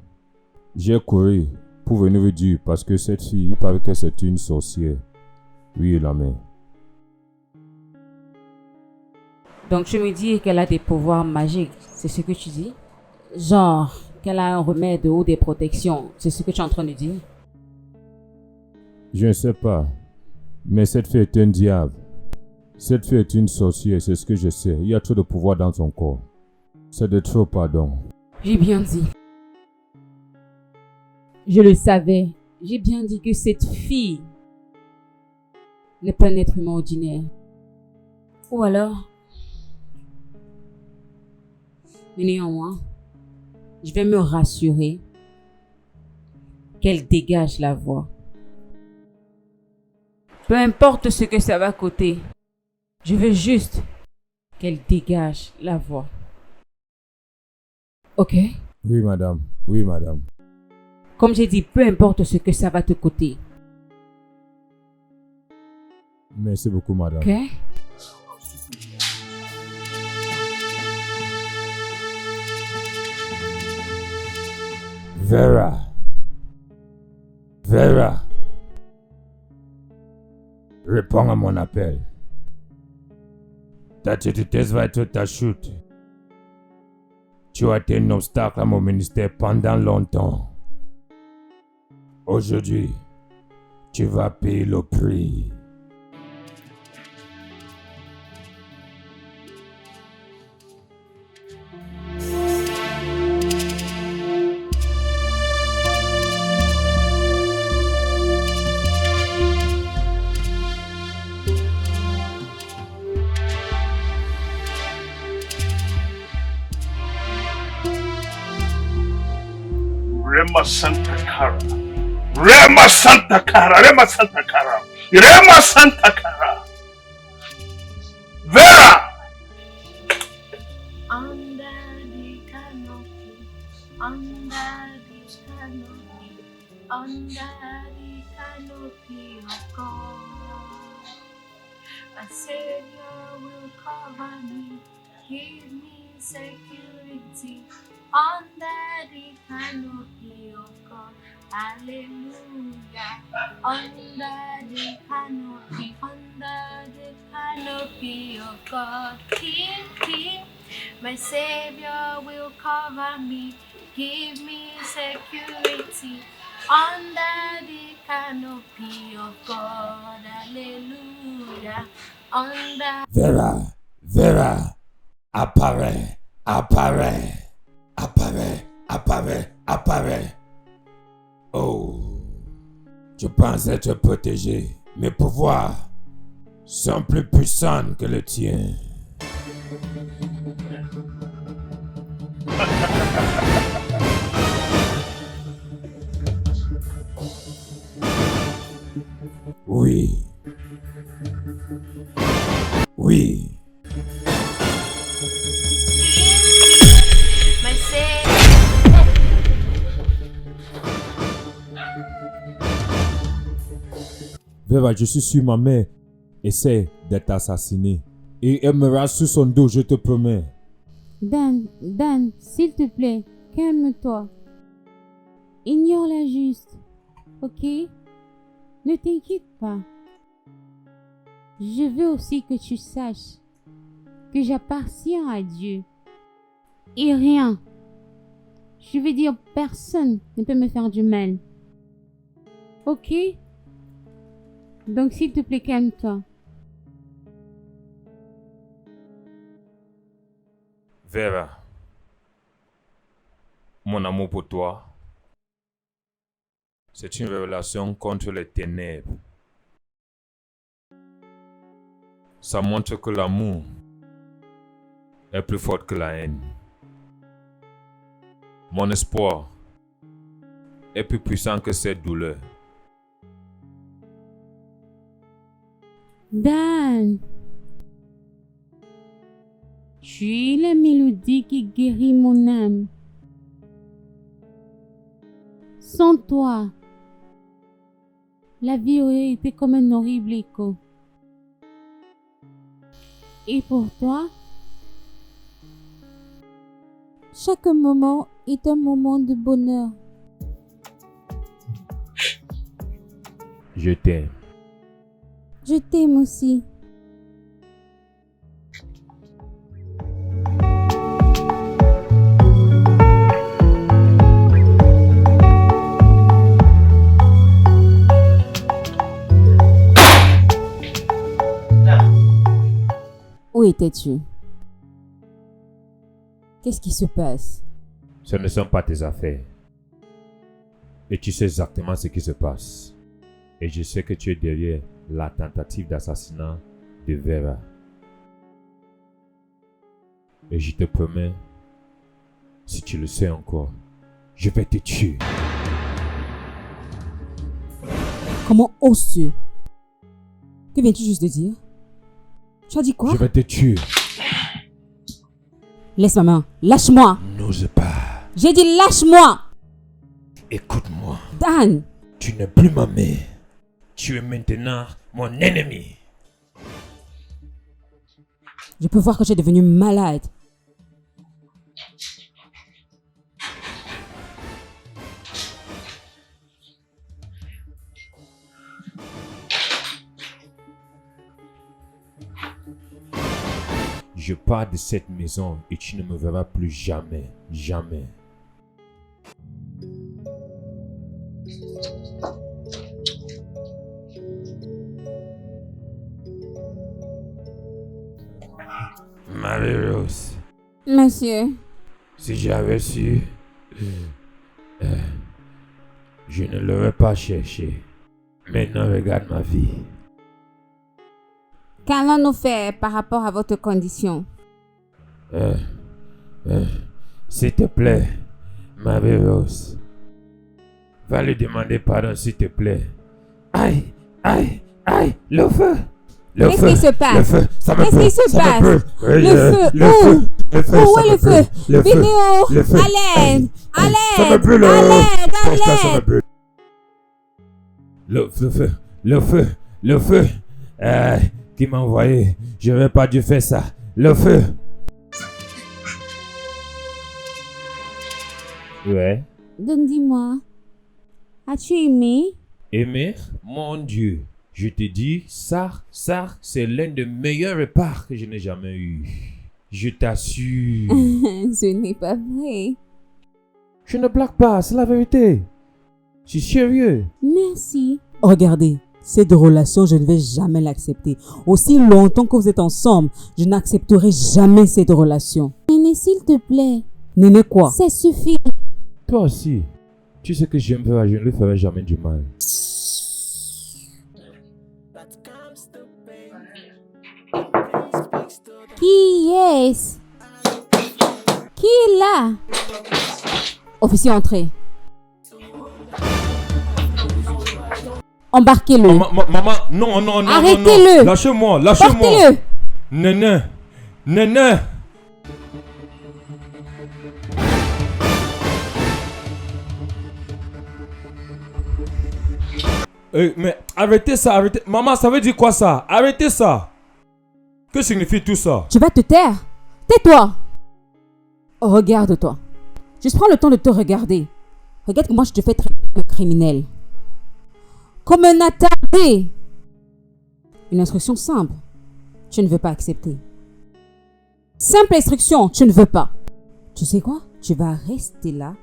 J'ai couru pour venir vous dire parce que cette fille, il paraît que c'est une sorcière. Oui, la mère. Donc tu me dis qu'elle a des pouvoirs magiques, c'est ce que tu dis? Genre, qu'elle a un remède ou des protections, c'est ce que tu es en train de dire? Je ne sais pas, mais cette fille est un diable. Cette fille est une sorcière, c'est ce que je sais. Il y a trop de pouvoir dans son corps. C'est de trop, pardon. J'ai bien dit. Je le savais. J'ai bien dit que cette fille n'est pas un être humain ordinaire. Ou alors, mais néanmoins, je vais me rassurer qu'elle dégage la voix. Peu importe ce que ça va coûter, je veux juste qu'elle dégage la voix. Ok? Oui, madame. Oui, madame. Comme j'ai dit, peu importe ce que ça va te coûter. Merci beaucoup, madame. Ok? Vera. Réponds à mon appel. Ta tristesse va être ta chute. Tu as été un obstacle à mon ministère pendant longtemps. Aujourd'hui, tu vas payer le prix. Rema Santa Cara. Rema Santa Cara. Rema Santa Cara. Rema Santa Cara. Vera! Under the canopy, under the canopy, under the canopy of God. My Savior will cover me, give me security under the canopy of God. Hallelujah. Under the canopy of God. King, my Savior will cover me, give me security under the canopy of God. Hallelujah. Under Vera, apparaît. Oh, je pense être protégé. Mes pouvoirs sont plus puissants que le tien. Oui. my say. Vera, je suis sûr ma mère essaie d'être assassinée. Et elle me rassure son dos, je te promets. Dan, s'il te plaît, calme-toi. Ignore-la juste, ok? Ne t'inquiète pas. Je veux aussi que tu saches que j'appartiens à Dieu. Et rien, je veux dire personne ne peut me faire du mal. Ok? Donc s'il te plaît, calme-toi. Vera, mon amour pour toi, c'est une révélation contre les ténèbres. Ça montre que l'amour est plus fort que la haine. Mon espoir est plus puissant que cette douleur. Dan, tu es la mélodie qui guérit mon âme. Sans toi, la vie aurait été comme un horrible écho. Et pour toi, chaque moment est un moment de bonheur. Je t'aime. Je t'aime aussi. Où étais-tu? Qu'est-ce qui se passe? Ce ne sont pas tes affaires. Et tu sais exactement ce qui se passe. Et je sais que tu es derrière la tentative d'assassinat de Vera. Et je te promets, si tu le sais encore, je vais te tuer. Comment oses-tu? Que viens-tu juste de dire? Tu as dit quoi? Je vais te tuer. Laisse ma main. Lâche-moi. N'ose pas. J'ai dit lâche-moi. Écoute-moi. Dan. Tu n'es plus ma mère. Tu es maintenant mon ennemi. Je peux voir que tu es devenu malade. Je pars de cette maison et tu ne me verras plus jamais. Jamais. Marie-Rose. Monsieur. Si j'avais su, je ne l'aurais pas cherché. Maintenant, regarde ma vie. Qu'allons-nous faire par rapport à votre condition? S'il te plaît, Marie-Rose. Va lui demander pardon, s'il te plaît. Aïe, aïe, aïe, le feu. Qu'est-ce qui se passe? Le feu, ça me Qu'est-ce qui se passe? Le feu, où est le feu? Vidéo, à l'aide, à ça me l'aide, brûle. à l'aide, à Franchement, ça me l'aide. brûle. Le feu. Qui m'a envoyé. Je n'aurais pas dû faire ça. Le feu. Ouais. Donc dis-moi, as-tu aimé? Aimer, mon Dieu. Je te dis, ça, c'est l'un des meilleurs repas que je n'ai jamais eu. Je t'assure. Ce n'est pas vrai. Je ne blague pas, c'est la vérité. Je suis sérieux. Merci. Regardez, cette relation, je ne vais jamais l'accepter. Aussi longtemps que vous êtes ensemble, je n'accepterai jamais cette relation. Néné, s'il te plaît. Néné quoi? Ça suffit. Toi aussi. Tu sais que j'aime faire, je ne lui ferai jamais du mal. Qui est-ce? Qui est là? Officier, entrez. Embarquez-le. Maman, non, non, non. Arrêtez-le. Non. Lâchez-moi, lâchez-moi. Portez-le. Néné, Néné. Mais arrêtez ça, arrêtez. Maman, ça veut dire quoi ça? Arrêtez ça. Que signifie tout ça? Tu vas te taire. Tais-toi. Regarde-toi. Juste prends le temps de te regarder. Regarde comment je te fais traiter comme un criminel. Comme un attardé. Une instruction simple. Tu ne veux pas accepter. Simple instruction, tu ne veux pas. Tu sais quoi? Tu vas rester là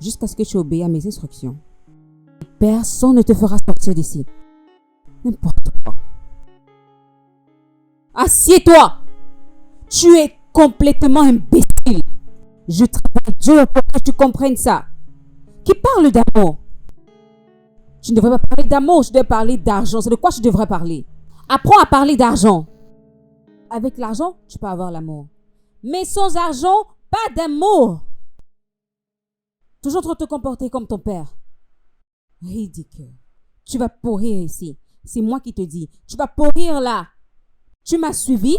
jusqu'à ce que tu obéis à mes instructions. Personne ne te fera sortir d'ici. N'importe quoi. Assieds-toi. Tu es complètement imbécile. Je travaille dur pour que tu comprennes ça. Qui parle d'amour? Tu ne devrais pas parler d'amour, je devrais parler d'argent. C'est de quoi je devrais parler? Apprends à parler d'argent. Avec l'argent, tu peux avoir l'amour. Mais sans argent, pas d'amour. Toujours trop te comporter comme ton père. Ridicule. Tu vas pourrir ici. C'est moi qui te dis. Tu vas pourrir là. Tu m'as suivi?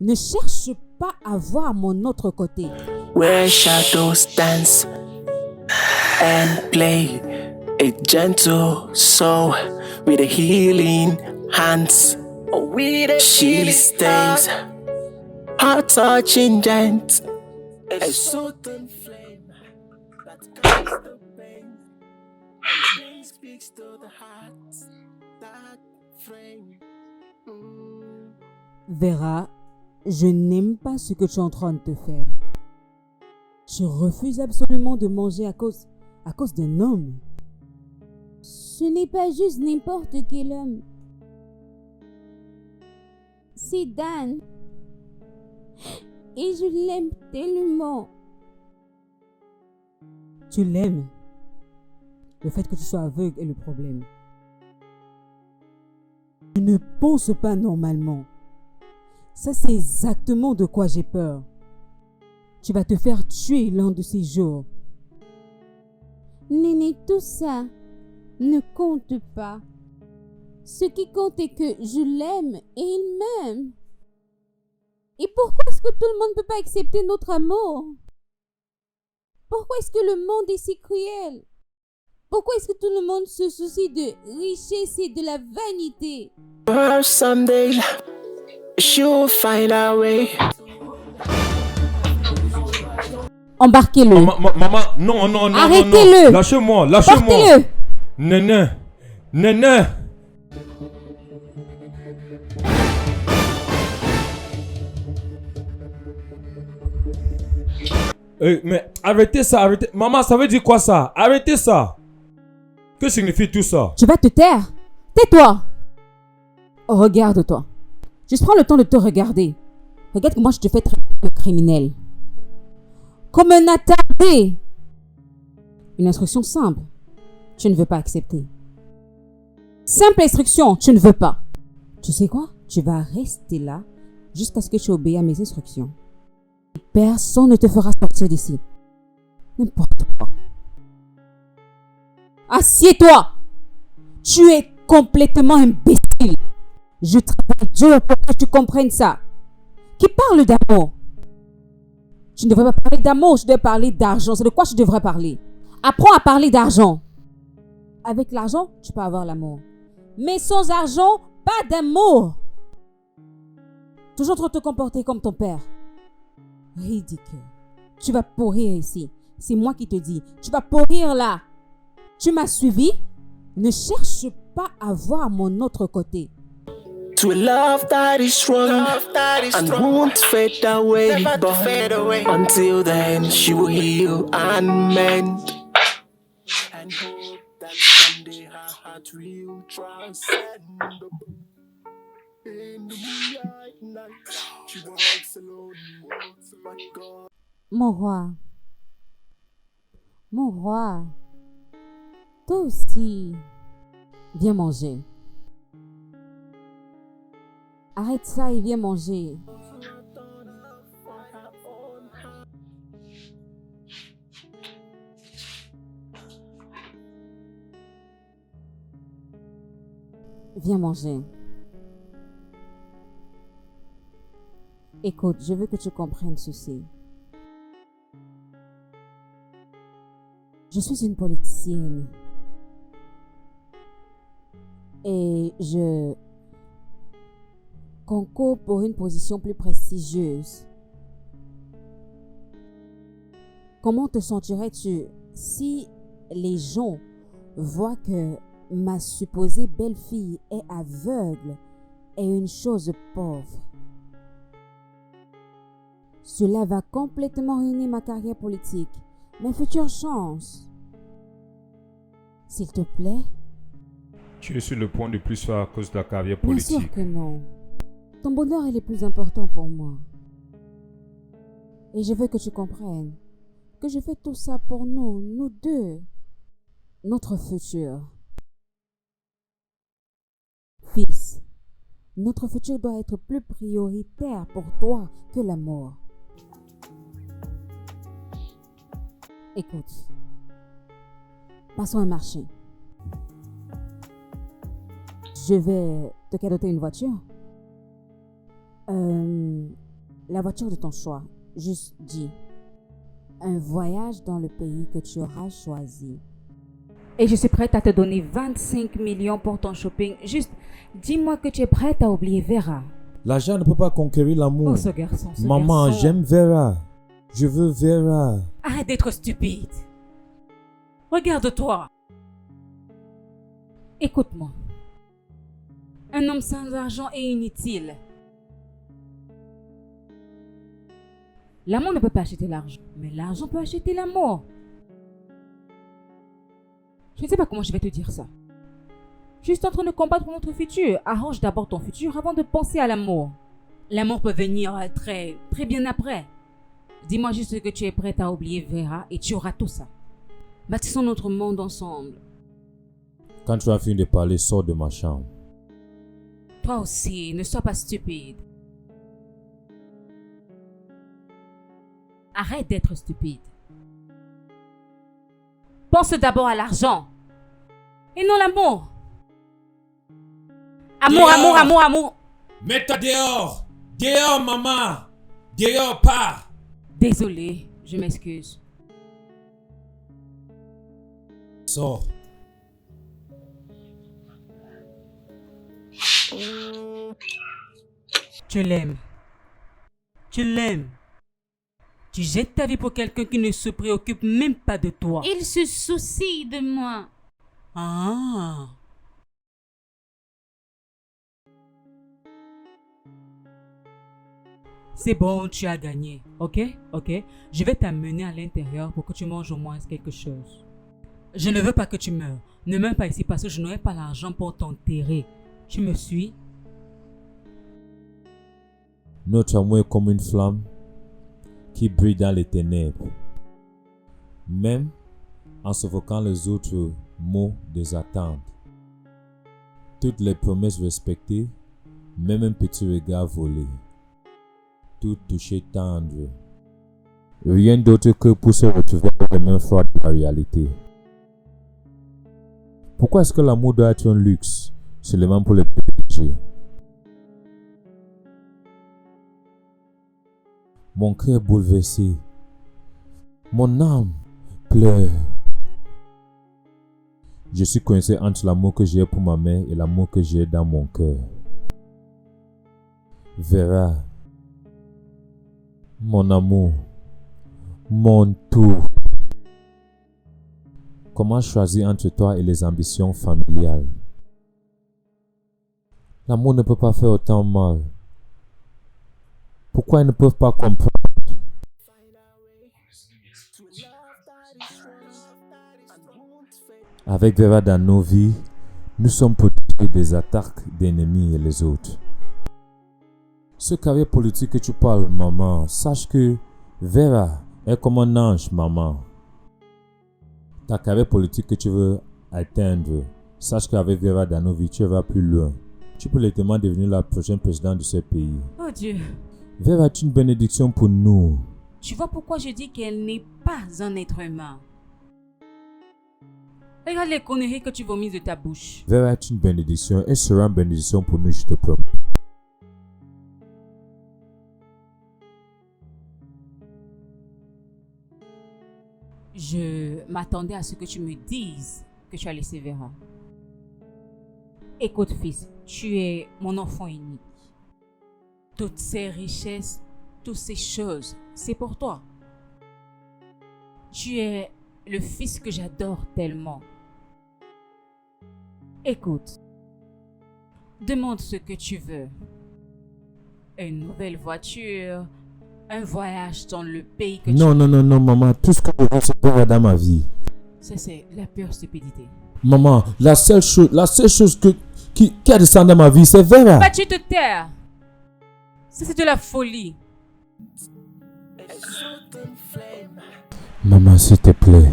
Ne cherche pas à voir mon autre côté. Where shadows dance and play, a gentle soul with a healing hands. She stays, heart touching gent, a certain flame that kills the pain. And speaks to the heart that frame. Vera, je n'aime pas ce que tu es en train de te faire. Tu refuses absolument de manger à cause d'un homme. Ce n'est pas juste n'importe quel homme. C'est Dan. Et je l'aime tellement. Tu l'aimes. Le fait que tu sois aveugle est le problème. Tu ne penses pas normalement. Ça, c'est exactement de quoi j'ai peur. Tu vas te faire tuer l'un de ces jours. Néné, tout ça ne compte pas. Ce qui compte est que je l'aime et il m'aime. Et pourquoi est-ce que tout le monde ne peut pas accepter notre amour? Pourquoi est-ce que le monde est si cruel? Pourquoi est-ce que tout le monde se soucie de richesse et de la vanité? Perhaps someday she'll find a way. Embarquez-le. Maman, non, non, non. Arrêtez-le. Non. Lâchez-moi, lâchez-moi. Portez-le. Néné, Néné. Mais arrêtez ça, arrêtez. Maman, ça veut dire quoi ça? Arrêtez ça. Que signifie tout ça? Tu vas te taire. Tais-toi. Regarde-toi. Juste prends le temps de te regarder. Regarde comment je te fais traiter comme un criminel. Comme un attardé. Une instruction simple. Tu ne veux pas accepter. Simple instruction, tu ne veux pas. Tu sais quoi? Tu vas rester là jusqu'à ce que tu obéis à mes instructions. Personne ne te fera sortir d'ici. N'importe quoi. Assieds-toi. Tu es complètement imbécile. Je travaille dur pour que tu comprennes ça. Qui parle d'amour? Tu ne devrais pas parler d'amour, je devrais parler d'argent. C'est de quoi je devrais parler? Apprends à parler d'argent. Avec l'argent, tu peux avoir l'amour. Mais sans argent, pas d'amour. Toujours trop te comporter comme ton père. Ridicule. Tu vas pourrir ici. C'est moi qui te dis. Tu vas pourrir là. Tu m'as suivi? Ne cherche pas à voir mon autre côté. To a love that is strong and won't fade away, but until then she will heal and mend and hope that her heart will transcend. In the moonlight night, she walks alone, but God. Mon roi, toi aussi, viens manger. Arrête ça et viens manger. Viens manger. Écoute, je veux que tu comprennes ceci. Je suis une politicienne. Et je concours pour une position plus prestigieuse. Comment te sentirais-tu si les gens voient que ma supposée belle-fille est aveugle et une chose pauvre? Cela va complètement ruiner ma carrière politique, mes futures chances. S'il te plaît. Tu es sur le point de plus faire à cause de la carrière Bien politique. sûr que non. Ton bonheur est le plus important pour moi. Et je veux que tu comprennes que je fais tout ça pour nous deux, notre futur. Fils, notre futur doit être plus prioritaire pour toi que la mort. Écoute, passons un marché. Je vais te cadeauter une voiture. La voiture de ton choix. Juste dis. Un voyage dans le pays que tu auras choisi. Et je suis prête à te donner 25 millions pour ton shopping. Juste, dis-moi que tu es prête à oublier Vera. L'argent ne peut pas conquérir l'amour. Oh, ce garçon, Maman, garçon. j'aime Vera. Je veux Vera. Arrête d'être stupide. Regarde-toi. Écoute-moi. Un homme sans argent est inutile. L'amour ne peut pas acheter l'argent, mais l'argent peut acheter l'amour. Je ne sais pas comment je vais te dire ça. Je suis en train de combattre pour notre futur. Arrange d'abord ton futur avant de penser à l'amour. L'amour peut venir très bien après. Dis-moi juste que tu es prête à oublier Vera et tu auras tout ça. Bâtissons notre monde ensemble. Quand tu as fini de parler, sors de ma chambre. Toi aussi, ne sois pas stupide. Arrête d'être stupide. Pense d'abord à l'argent. Et non l'amour. Amour, Dehors. amour, amour, amour. Mets-toi dehors. Dehors, maman. Dehors, pars. Désolée, je m'excuse. Sors. Tu l'aimes. Tu l'aimes. Tu jettes ta vie pour quelqu'un qui ne se préoccupe même pas de toi. Il se soucie de moi. Ah. C'est bon, tu as gagné. Ok? Je vais t'amener à l'intérieur pour que tu manges au moins quelque chose. Je ne veux pas que tu meurs. Ne meurs pas ici parce que je n'aurai pas l'argent pour t'enterrer. Tu me suis? Notre amour est comme une flamme qui brille dans les ténèbres. Même en suffoquant les autres mots des attentes. Toutes les promesses respectées, même un petit regard volé. Tout toucher tendre. Rien d'autre que pour se retrouver dans les mains froides de la réalité. Pourquoi est-ce que l'amour doit être un luxe seulement pour les privilégiés? Mon cœur bouleversé. Mon âme pleure. Je suis coincé entre l'amour que j'ai pour ma mère et l'amour que j'ai dans mon cœur. Vera, mon amour, mon tout. Comment choisir entre toi et les ambitions familiales? L'amour ne peut pas faire autant mal. Pourquoi ils ne peuvent pas comprendre? Avec Vera dans nos vies, nous sommes protégés des attaques d'ennemis et les autres. Ce carrière politique que tu parles, maman, sache que Vera est comme un ange, maman. Ta carrière politique que tu veux atteindre, sache qu'avec Vera dans nos vies, tu vas plus loin. Tu peux littéralement devenir la prochaine présidente de ce pays. Oh Dieu. Vera est une bénédiction pour nous. Tu vois pourquoi je dis qu'elle n'est pas un être humain. Regarde les conneries que tu vomis de ta bouche. Vera est une bénédiction et sera une bénédiction pour nous, je te promets. Je m'attendais à ce que tu me dises que tu as laissé Vera. Écoute, fils, tu es mon enfant unique. Toutes ces richesses, toutes ces choses, c'est pour toi. Tu es le fils que j'adore tellement. Écoute, demande ce que tu veux. Une nouvelle voiture, un voyage dans le pays que Non, maman. Tout ce que je veux, c'est Vera dans ma vie. Ça, c'est la pure stupidité. Maman, la seule chose qui a descendu dans ma vie, c'est Vera. Bah, tu te taires. Ça, c'est de la folie. Maman, s'il te plaît.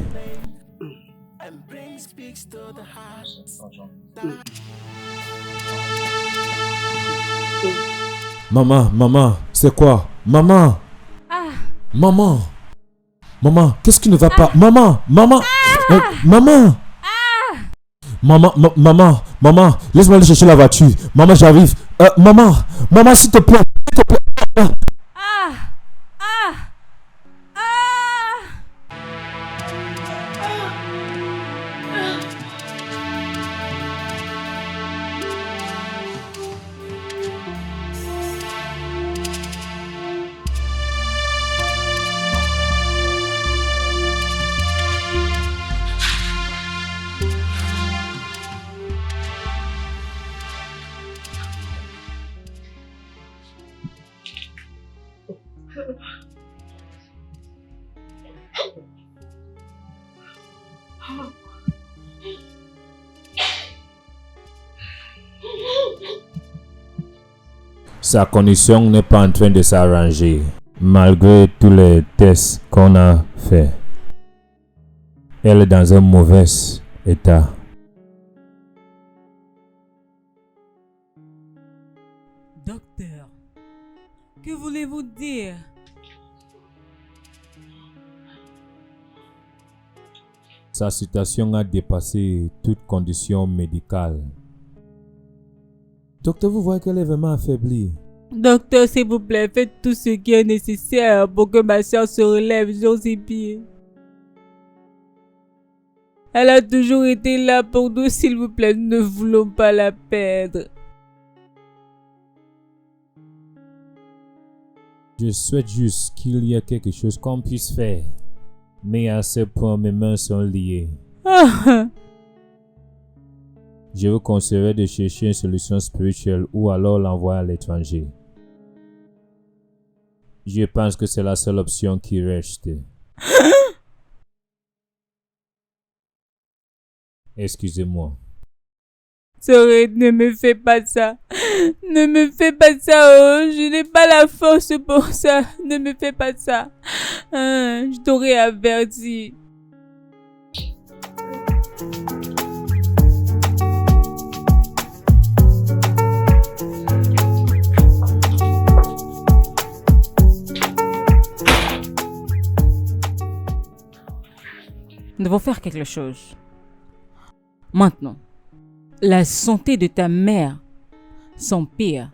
Maman, c'est quoi? Maman, qu'est-ce qui ne va pas? Maman, laisse-moi aller chercher la voiture. Maman, j'arrive. Maman, s'il te plaît. Sa condition n'est pas en train de s'arranger, malgré tous les tests qu'on a fait. Elle est dans un mauvais état. Docteur, que voulez-vous dire? Sa situation a dépassé toute condition médicale. Docteur, vous voyez qu'elle est vraiment affaiblie. Docteur, s'il vous plaît, faites tout ce qui est nécessaire pour que ma soeur se relève sur ses pieds. Elle a toujours été là pour nous, s'il vous plaît, nous ne voulons pas la perdre. Je souhaite juste qu'il y ait quelque chose qu'on puisse faire. Mais à ce point, mes mains sont liées. Je vous conseillerais de chercher une solution spirituelle ou alors l'envoyer à l'étranger. Je pense que c'est la seule option qui reste. Excusez-moi. Sorry, ne me fais pas ça. Ne me fais pas ça, oh. Je n'ai pas la force pour ça. Ne me fais pas ça. Je t'aurais averti. Nous devons faire quelque chose. Maintenant, la santé de ta mère s'empire.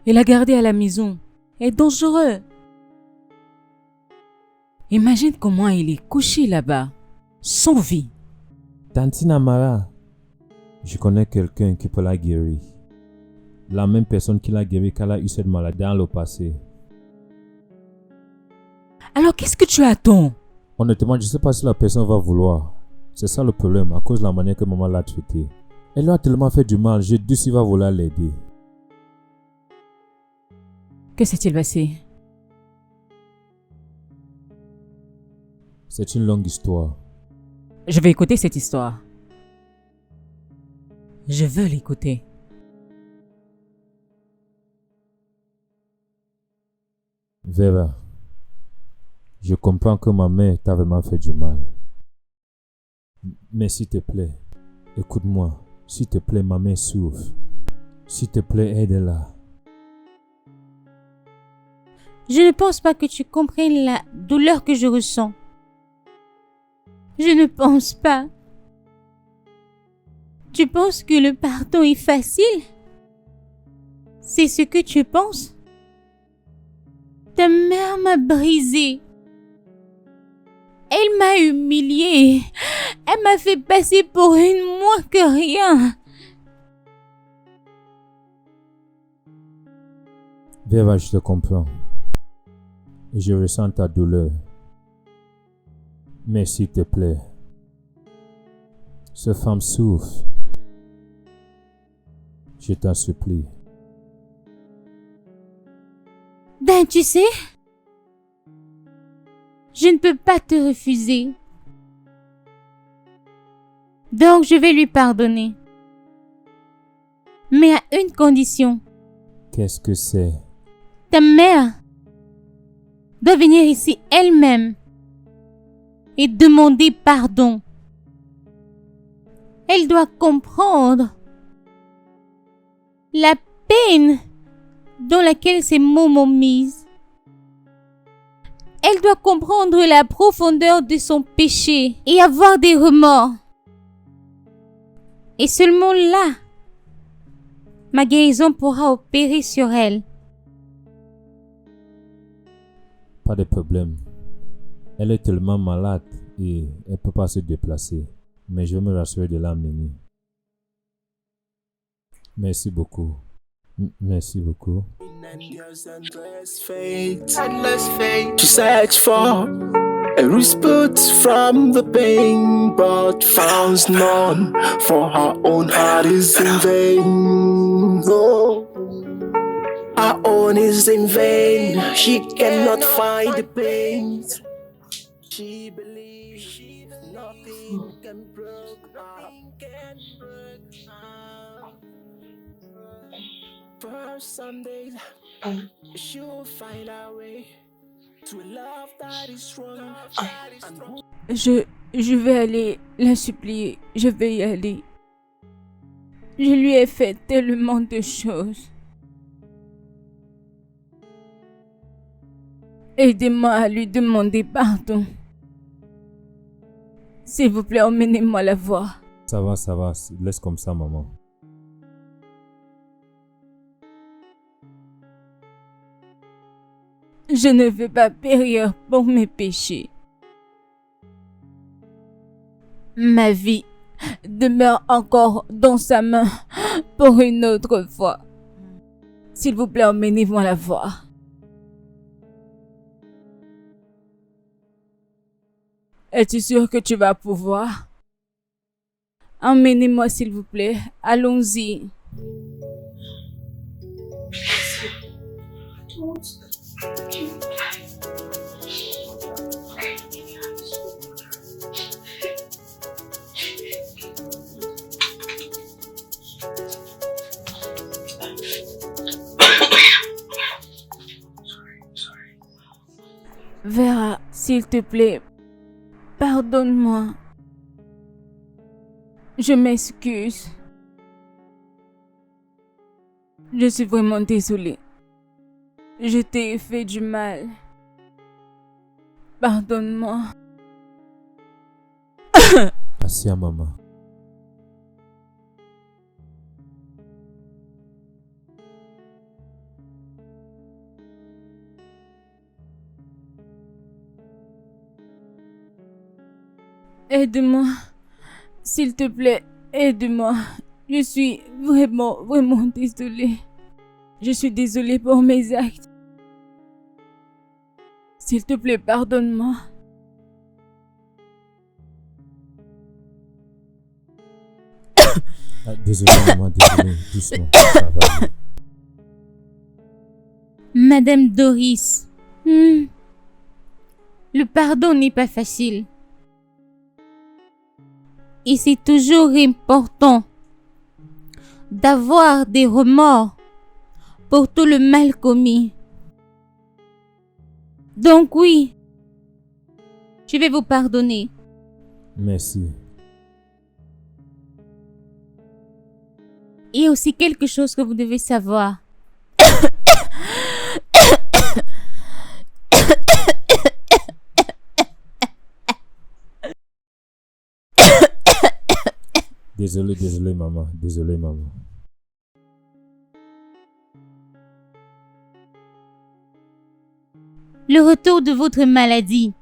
Et la garder à la maison est dangereux. Imagine comment il est couché là-bas, sans vie. Tantina Mara, je connais quelqu'un qui peut la guérir. La même personne qui l'a guéri quand elle a eu cette maladie dans le passé. Alors qu'est-ce que tu attends? Honnêtement, je ne sais pas si la personne va vouloir. C'est ça le problème, à cause de la manière que maman l'a traité. Elle lui a tellement fait du mal, j'ai dû s'il va vouloir l'aider. Que s'est-il passé? C'est une longue histoire. Je vais écouter cette histoire. Je veux l'écouter. Vera, je comprends que ma mère t'a vraiment fait du mal. Mais s'il te plaît, écoute-moi. S'il te plaît, ma mère souffre. S'il te plaît, aide-la. Je ne pense pas que tu comprennes la douleur que je ressens. Je ne pense pas. Tu penses que le pardon est facile? C'est ce que tu penses? Ta mère m'a brisée. Elle m'a humiliée. Elle m'a fait passer pour une moins que rien. Vera, je te comprends. Et je ressens ta douleur. Mais s'il te plaît, cette femme souffre. Je t'en supplie. Dan, tu sais, je ne peux pas te refuser. Donc je vais lui pardonner. Mais à une condition. Qu'est-ce que c'est? Ta mère doit venir ici elle-même et demander pardon. Elle doit comprendre la peine dans laquelle ces mots m'ont mise. Elle doit comprendre la profondeur de son péché et avoir des remords. Et seulement là, ma guérison pourra opérer sur elle. Pas de problème. Elle est tellement malade et elle ne peut pas se déplacer. Mais je vais me rassurer de l'amener. Merci beaucoup. Merci beaucoup. Endless fate to search for a respite from the pain, but finds none. For her own heart is in vain. Oh, her own is in vain. She cannot find the pain. She believes nothing can break her. First someday she'll find her way to a love that is strong. Je vais aller la supplier. Je vais y aller. Je lui ai fait tellement de choses. Aidez-moi à lui demander pardon. S'il vous plaît, emmenez-moi la voir. Ça va. Laisse comme ça, maman. Je ne veux pas périr pour mes péchés. Ma vie demeure encore dans sa main pour une autre fois. S'il vous plaît, emmenez-moi la voir. Es-tu sûr que tu vas pouvoir? Emmenez-moi, s'il vous plaît. Allons-y. Vera, s'il te plaît, pardonne-moi. Je m'excuse. Je suis vraiment désolée. Je t'ai fait du mal. Pardonne-moi. Merci à maman. Aide-moi. S'il te plaît, aide-moi. Je suis vraiment désolée. Je suis désolée pour mes actes. S'il te plaît, pardonne-moi. Désolé, maman, désolé. Doucement, ça va. Madame Doris, Le pardon n'est pas facile. Et c'est toujours important d'avoir des remords pour tout le mal commis. Donc oui, je vais vous pardonner. Merci. Il y a aussi quelque chose que vous devez savoir. Désolé maman, désolé maman. Le retour de votre maladie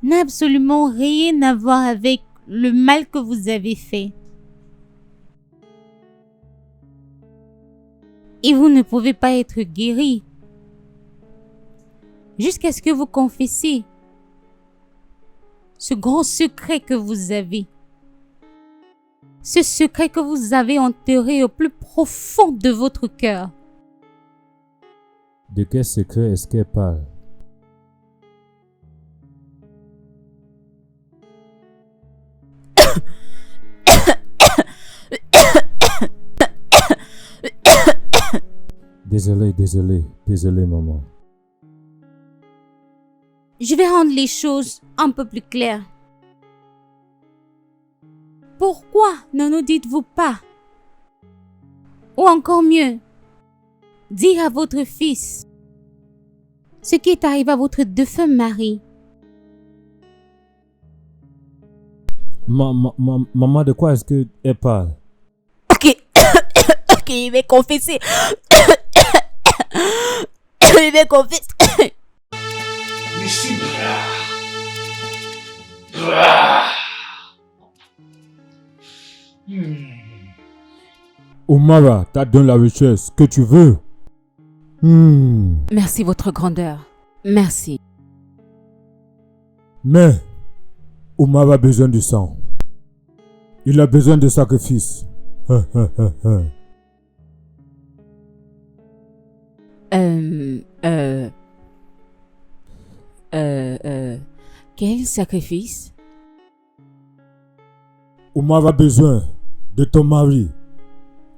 n'a absolument rien à voir avec le mal que vous avez fait. Et vous ne pouvez pas être guéri jusqu'à ce que vous confessiez ce grand secret que vous avez. Ce secret que vous avez enterré au plus profond de votre cœur. De quel secret est-ce qu'elle parle? Désolé maman. Je vais rendre les choses un peu plus claires. Pourquoi ne nous dites-vous pas? Ou encore mieux, dire à votre fils ce qui est arrivé à votre défunt mari. Maman, de quoi est-ce qu'elle parle? Ok, il va confesser. Il va confesser. Omara, t'as donné la richesse que tu veux. Merci, votre grandeur. Merci. Mais Omar a besoin de sang. Il a besoin de sacrifice. Quel sacrifice? Omar a besoin de ton mari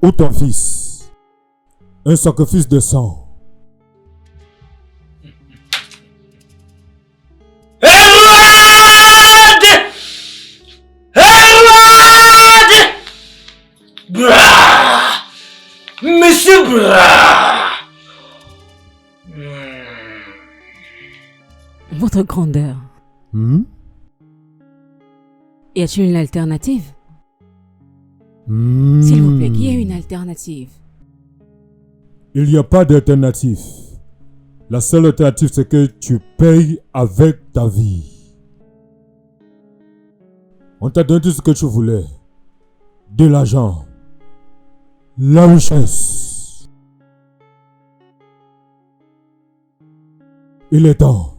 ou ton fils. Un sacrifice de sang. Monsieur Bra. Votre grandeur. Y a-t-il une alternative? S'il vous plaît, qu'il y ait une alternative. Il n'y a pas d'alternative. La seule alternative, c'est que tu payes avec ta vie. On t'a donné tout ce que tu voulais. De l'argent. La richesse. Il est temps.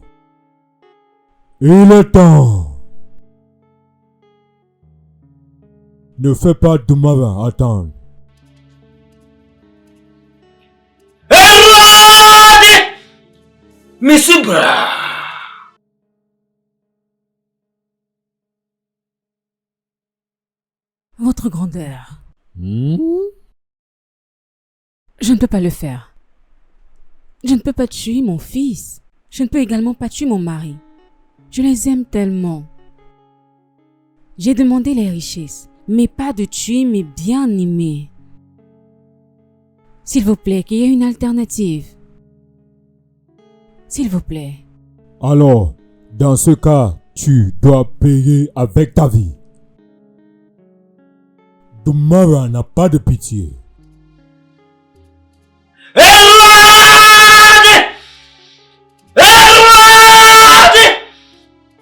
Il est temps. Ne fais pas de malin attendre. Monsieur Bra. Votre grandeur. Je ne peux pas le faire. Je ne peux pas tuer mon fils. Je ne peux également pas tuer mon mari. Je les aime tellement. J'ai demandé les richesses, mais pas de tuer mes bien-aimés. S'il vous plaît, qu'il y ait une alternative. S'il vous plaît. Alors, dans ce cas, tu dois payer avec ta vie. Dumara n'a pas de pitié.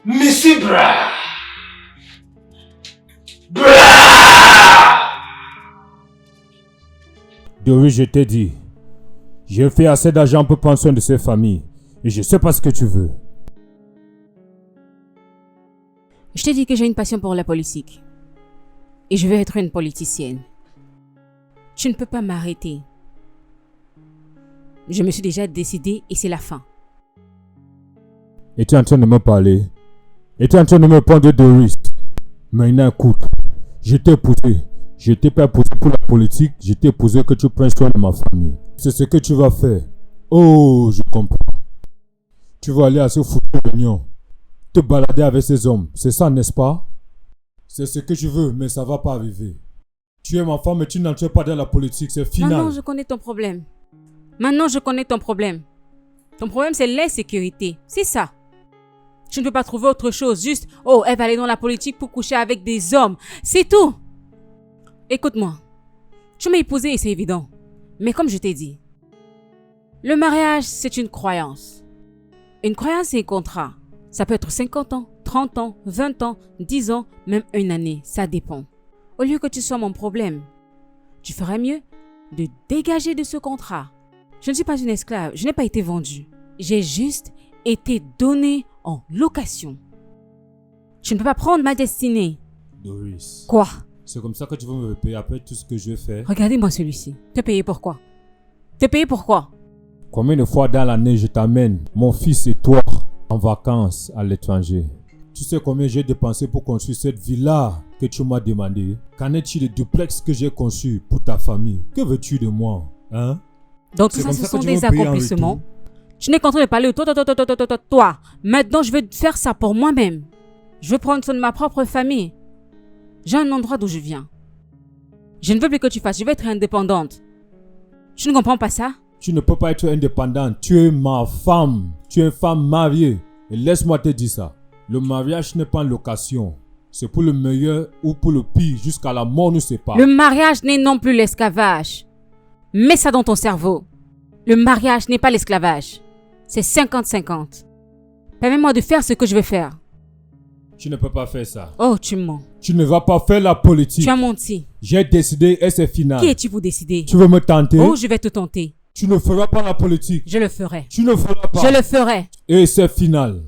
Monsieur Bra. Doris, je t'ai dit, j'ai fait assez d'argent pour prendre soin de ces familles et je sais pas ce que tu veux. Je t'ai dit que j'ai une passion pour la politique. Et je veux être une politicienne. Tu ne peux pas m'arrêter. Je me suis déjà décidée et c'est la fin. Et tu es en train de me parler. Et tu es en train de me prendre de risques. Maintenant, écoute. Je t'ai épousé. Je t'ai pas épousé pour la politique. Je t'ai épousé que tu prennes soin de ma famille. C'est ce que tu vas faire. Oh, je comprends. Tu vas aller à ce foutu réunion. Te balader avec ces hommes. C'est ça, n'est-ce pas? C'est ce que je veux, mais ça va pas arriver. Tu es ma femme et tu n'entres pas dans la politique. C'est final. Maintenant, je connais ton problème. Maintenant, je connais ton problème. Ton problème, c'est l'insécurité. C'est ça. Tu ne peux pas trouver autre chose. Juste, oh, elle va aller dans la politique pour coucher avec des hommes. C'est tout. Écoute-moi. Tu m'as épousé et c'est évident. Mais comme je t'ai dit, le mariage, c'est une croyance. Une croyance, c'est un contrat. Ça peut être 50 ans, 30 ans, 20 ans, 10 ans, même une année. Ça dépend. Au lieu que tu sois mon problème, tu ferais mieux de dégager de ce contrat. Je ne suis pas une esclave. Je n'ai pas été vendue. J'ai juste été donnée en location. Tu ne peux pas prendre ma destinée. Doris. Quoi? C'est comme ça que tu vas me payer après tout ce que je fais. Regardez-moi celui-ci. Te payer pourquoi? Te payer pourquoi? Combien de fois dans l'année je t'amène, mon fils et toi, en vacances à l'étranger? Tu sais combien j'ai dépensé pour construire cette villa que tu m'as demandé? Qu'en est-il des duplex que j'ai conçus pour ta famille? Que veux-tu de moi? Hein? Donc tout ça, ce sont des accomplissements. Tu n'es qu'en train de parler de toi. Maintenant, je vais faire ça pour moi-même. Je veux prendre soin de ma propre famille. J'ai un endroit d'où je viens. Je ne veux plus que tu fasses. Je vais être indépendante. Tu ne comprends pas ça? Tu ne peux pas être indépendante. Tu es ma femme. Tu es une femme mariée. Et laisse-moi te dire ça. Le mariage n'est pas en location. C'est pour le meilleur ou pour le pire. Jusqu'à la mort nous sépare. Le mariage n'est non plus l'esclavage. Mets ça dans ton cerveau. Le mariage n'est pas l'esclavage. C'est 50-50. Permets-moi de faire ce que je veux faire. Tu ne peux pas faire ça. Oh, tu mens. Tu ne vas pas faire la politique. Tu as menti. J'ai décidé et c'est final. Qui es-tu pour décider? Tu veux me tenter? Oh, je vais te tenter. Tu ne feras pas la politique. Je le ferai. Tu ne feras pas. Je le ferai. Et c'est final.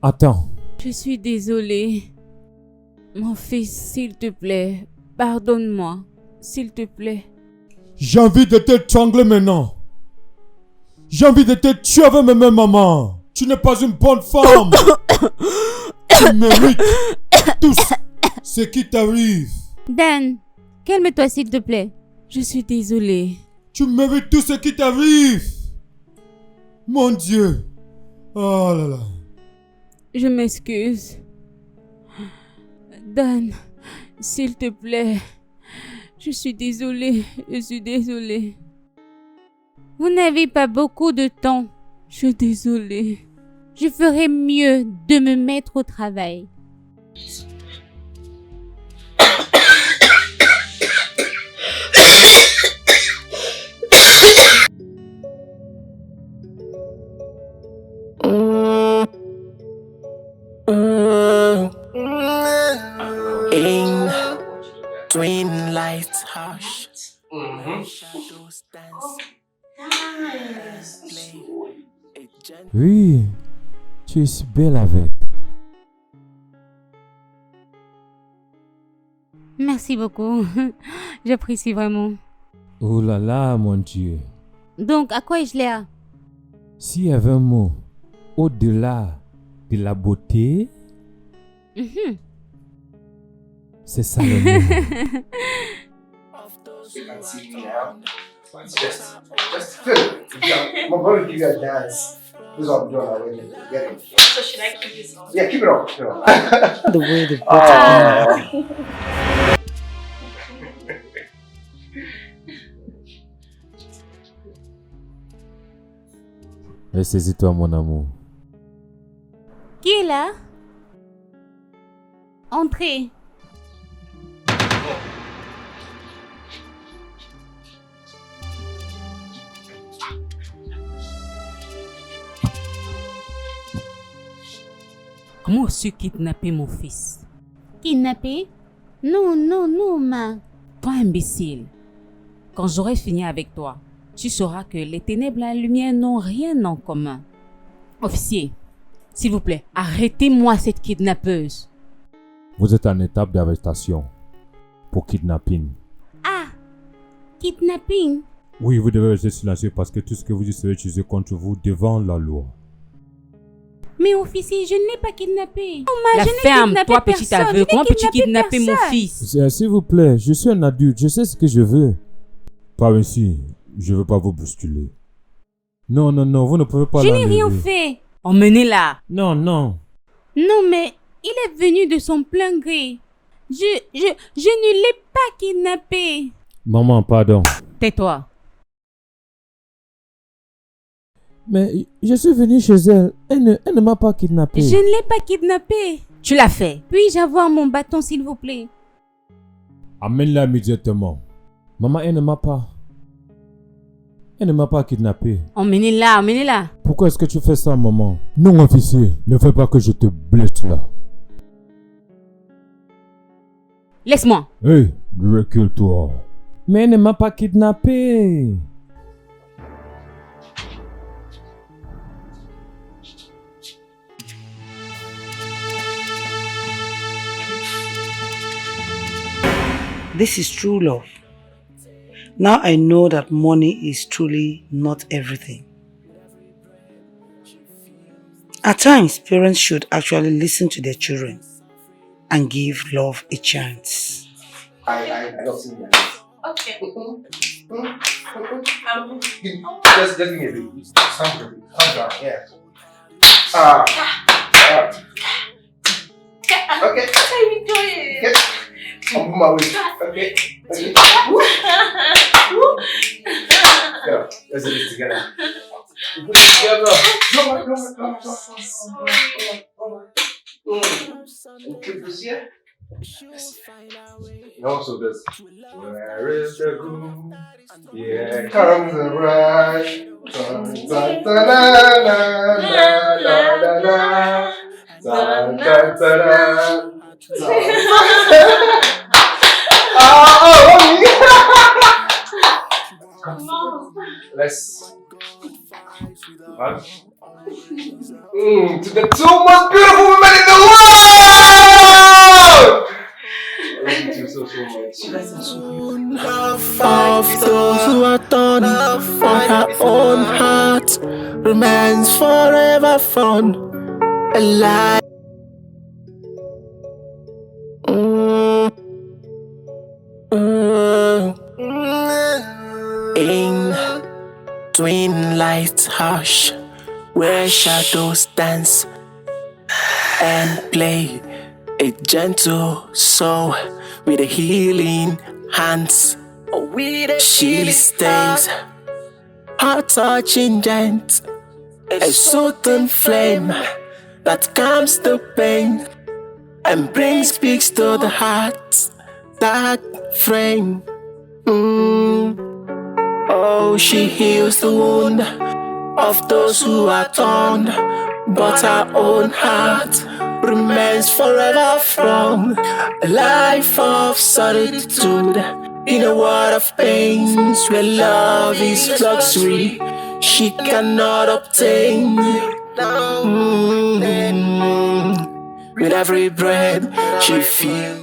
Attends. Je suis désolée. Mon fils, s'il te plaît, pardonne-moi. S'il te plaît. J'ai envie de te trangler maintenant. J'ai envie de te tuer avec mes mains, maman. Tu n'es pas une bonne femme. Tu mérites tout ce qui t'arrive. Dan, calme-toi s'il te plaît. Je suis désolée. Tu mérites tout ce qui t'arrive. Mon Dieu. Oh là là. Je m'excuse. Dan, s'il te plaît. Je suis désolée. Je suis désolée. Vous n'avez pas beaucoup de temps. Je suis désolée. Je ferais mieux de me mettre au travail. In twin lights hush, shadows dance. Oui, tu es si belle avec. Merci beaucoup. J'apprécie vraiment. Oh là là, mon Dieu. Donc, à quoi ai-je l'air? S'il y avait un mot au-delà de la beauté, c'est ça le mot. Just fill it. I'm going to give you a dance. This is what I'm doing already. Get it. So should I keep this on? Yeah, keep it on. Keep it on. The way they put Ressaisis-toi, mon amour. Qui est là? Entrez. Comment as-tu kidnappé mon fils? Kidnappé? Non, non, non, ma. Toi, imbécile. Quand j'aurai fini avec toi, tu sauras que les ténèbres et la lumière n'ont rien en commun. Officier, s'il vous plaît, arrêtez-moi cette kidnappeuse. Vous êtes en étape d'arrestation pour kidnapping. Ah, kidnapping. Oui, vous devez rester silencieux parce que tout ce que vous dites sera utilisé contre vous devant la loi. Mais officier, je ne l'ai pas kidnappé. La ferme, toi petit aveu, comment peux-tu kidnapper mon fils? S'il vous plaît, je suis un adulte, je sais ce que je veux. Pas ici, je veux pas vous bousculer. Non, vous ne pouvez pas Je l'enlever. n'ai rien fait. Emmenez-la. Non. Non, mais il est venu de son plein gré. Je ne l'ai pas kidnappé. Maman, pardon. Tais-toi. Mais je suis venu chez elle. Elle ne m'a pas kidnappé. Je ne l'ai pas kidnappé. Tu l'as fait. Puis-je avoir mon bâton, s'il vous plaît? Amène-la immédiatement. Maman, elle ne m'a pas kidnappé. Emmenez-la. Pourquoi est-ce que tu fais ça, maman? Non, officier, ne fais pas que je te blesse là. Laisse-moi. Hé, recule-toi. Mais elle ne m'a pas kidnappé. This is true love. Now I know that money is truly not everything. At times, parents should actually listen to their children and give love a chance. I don't see that. Okay. Just give me a bit. Calm down, yeah. Okay. What are you doing? Okay. I'm on my way. Okay. Yeah, let's do this together. Put it together. Come on. Keep this here. And also this. Where is the groove? Yeah, comes the ride. Dun, dun, dun, dun, dun, dun, dun, dun, dun, dun, Come on. Let's hug. To the two most beautiful women in the world! I love you so much. Of those who are torn on her own heart remains forever fun alive. In twin lights hush, where shadows dance and play, a gentle soul with a healing hands. She stays, heart touching gent, a certain flame that calms the pain and brings peace to the heart's dark frame. Oh, she heals the wound of those who are torn, but her own heart remains forever from a life of solitude. In a world of pains where love is luxury she cannot obtain. With every breath she feels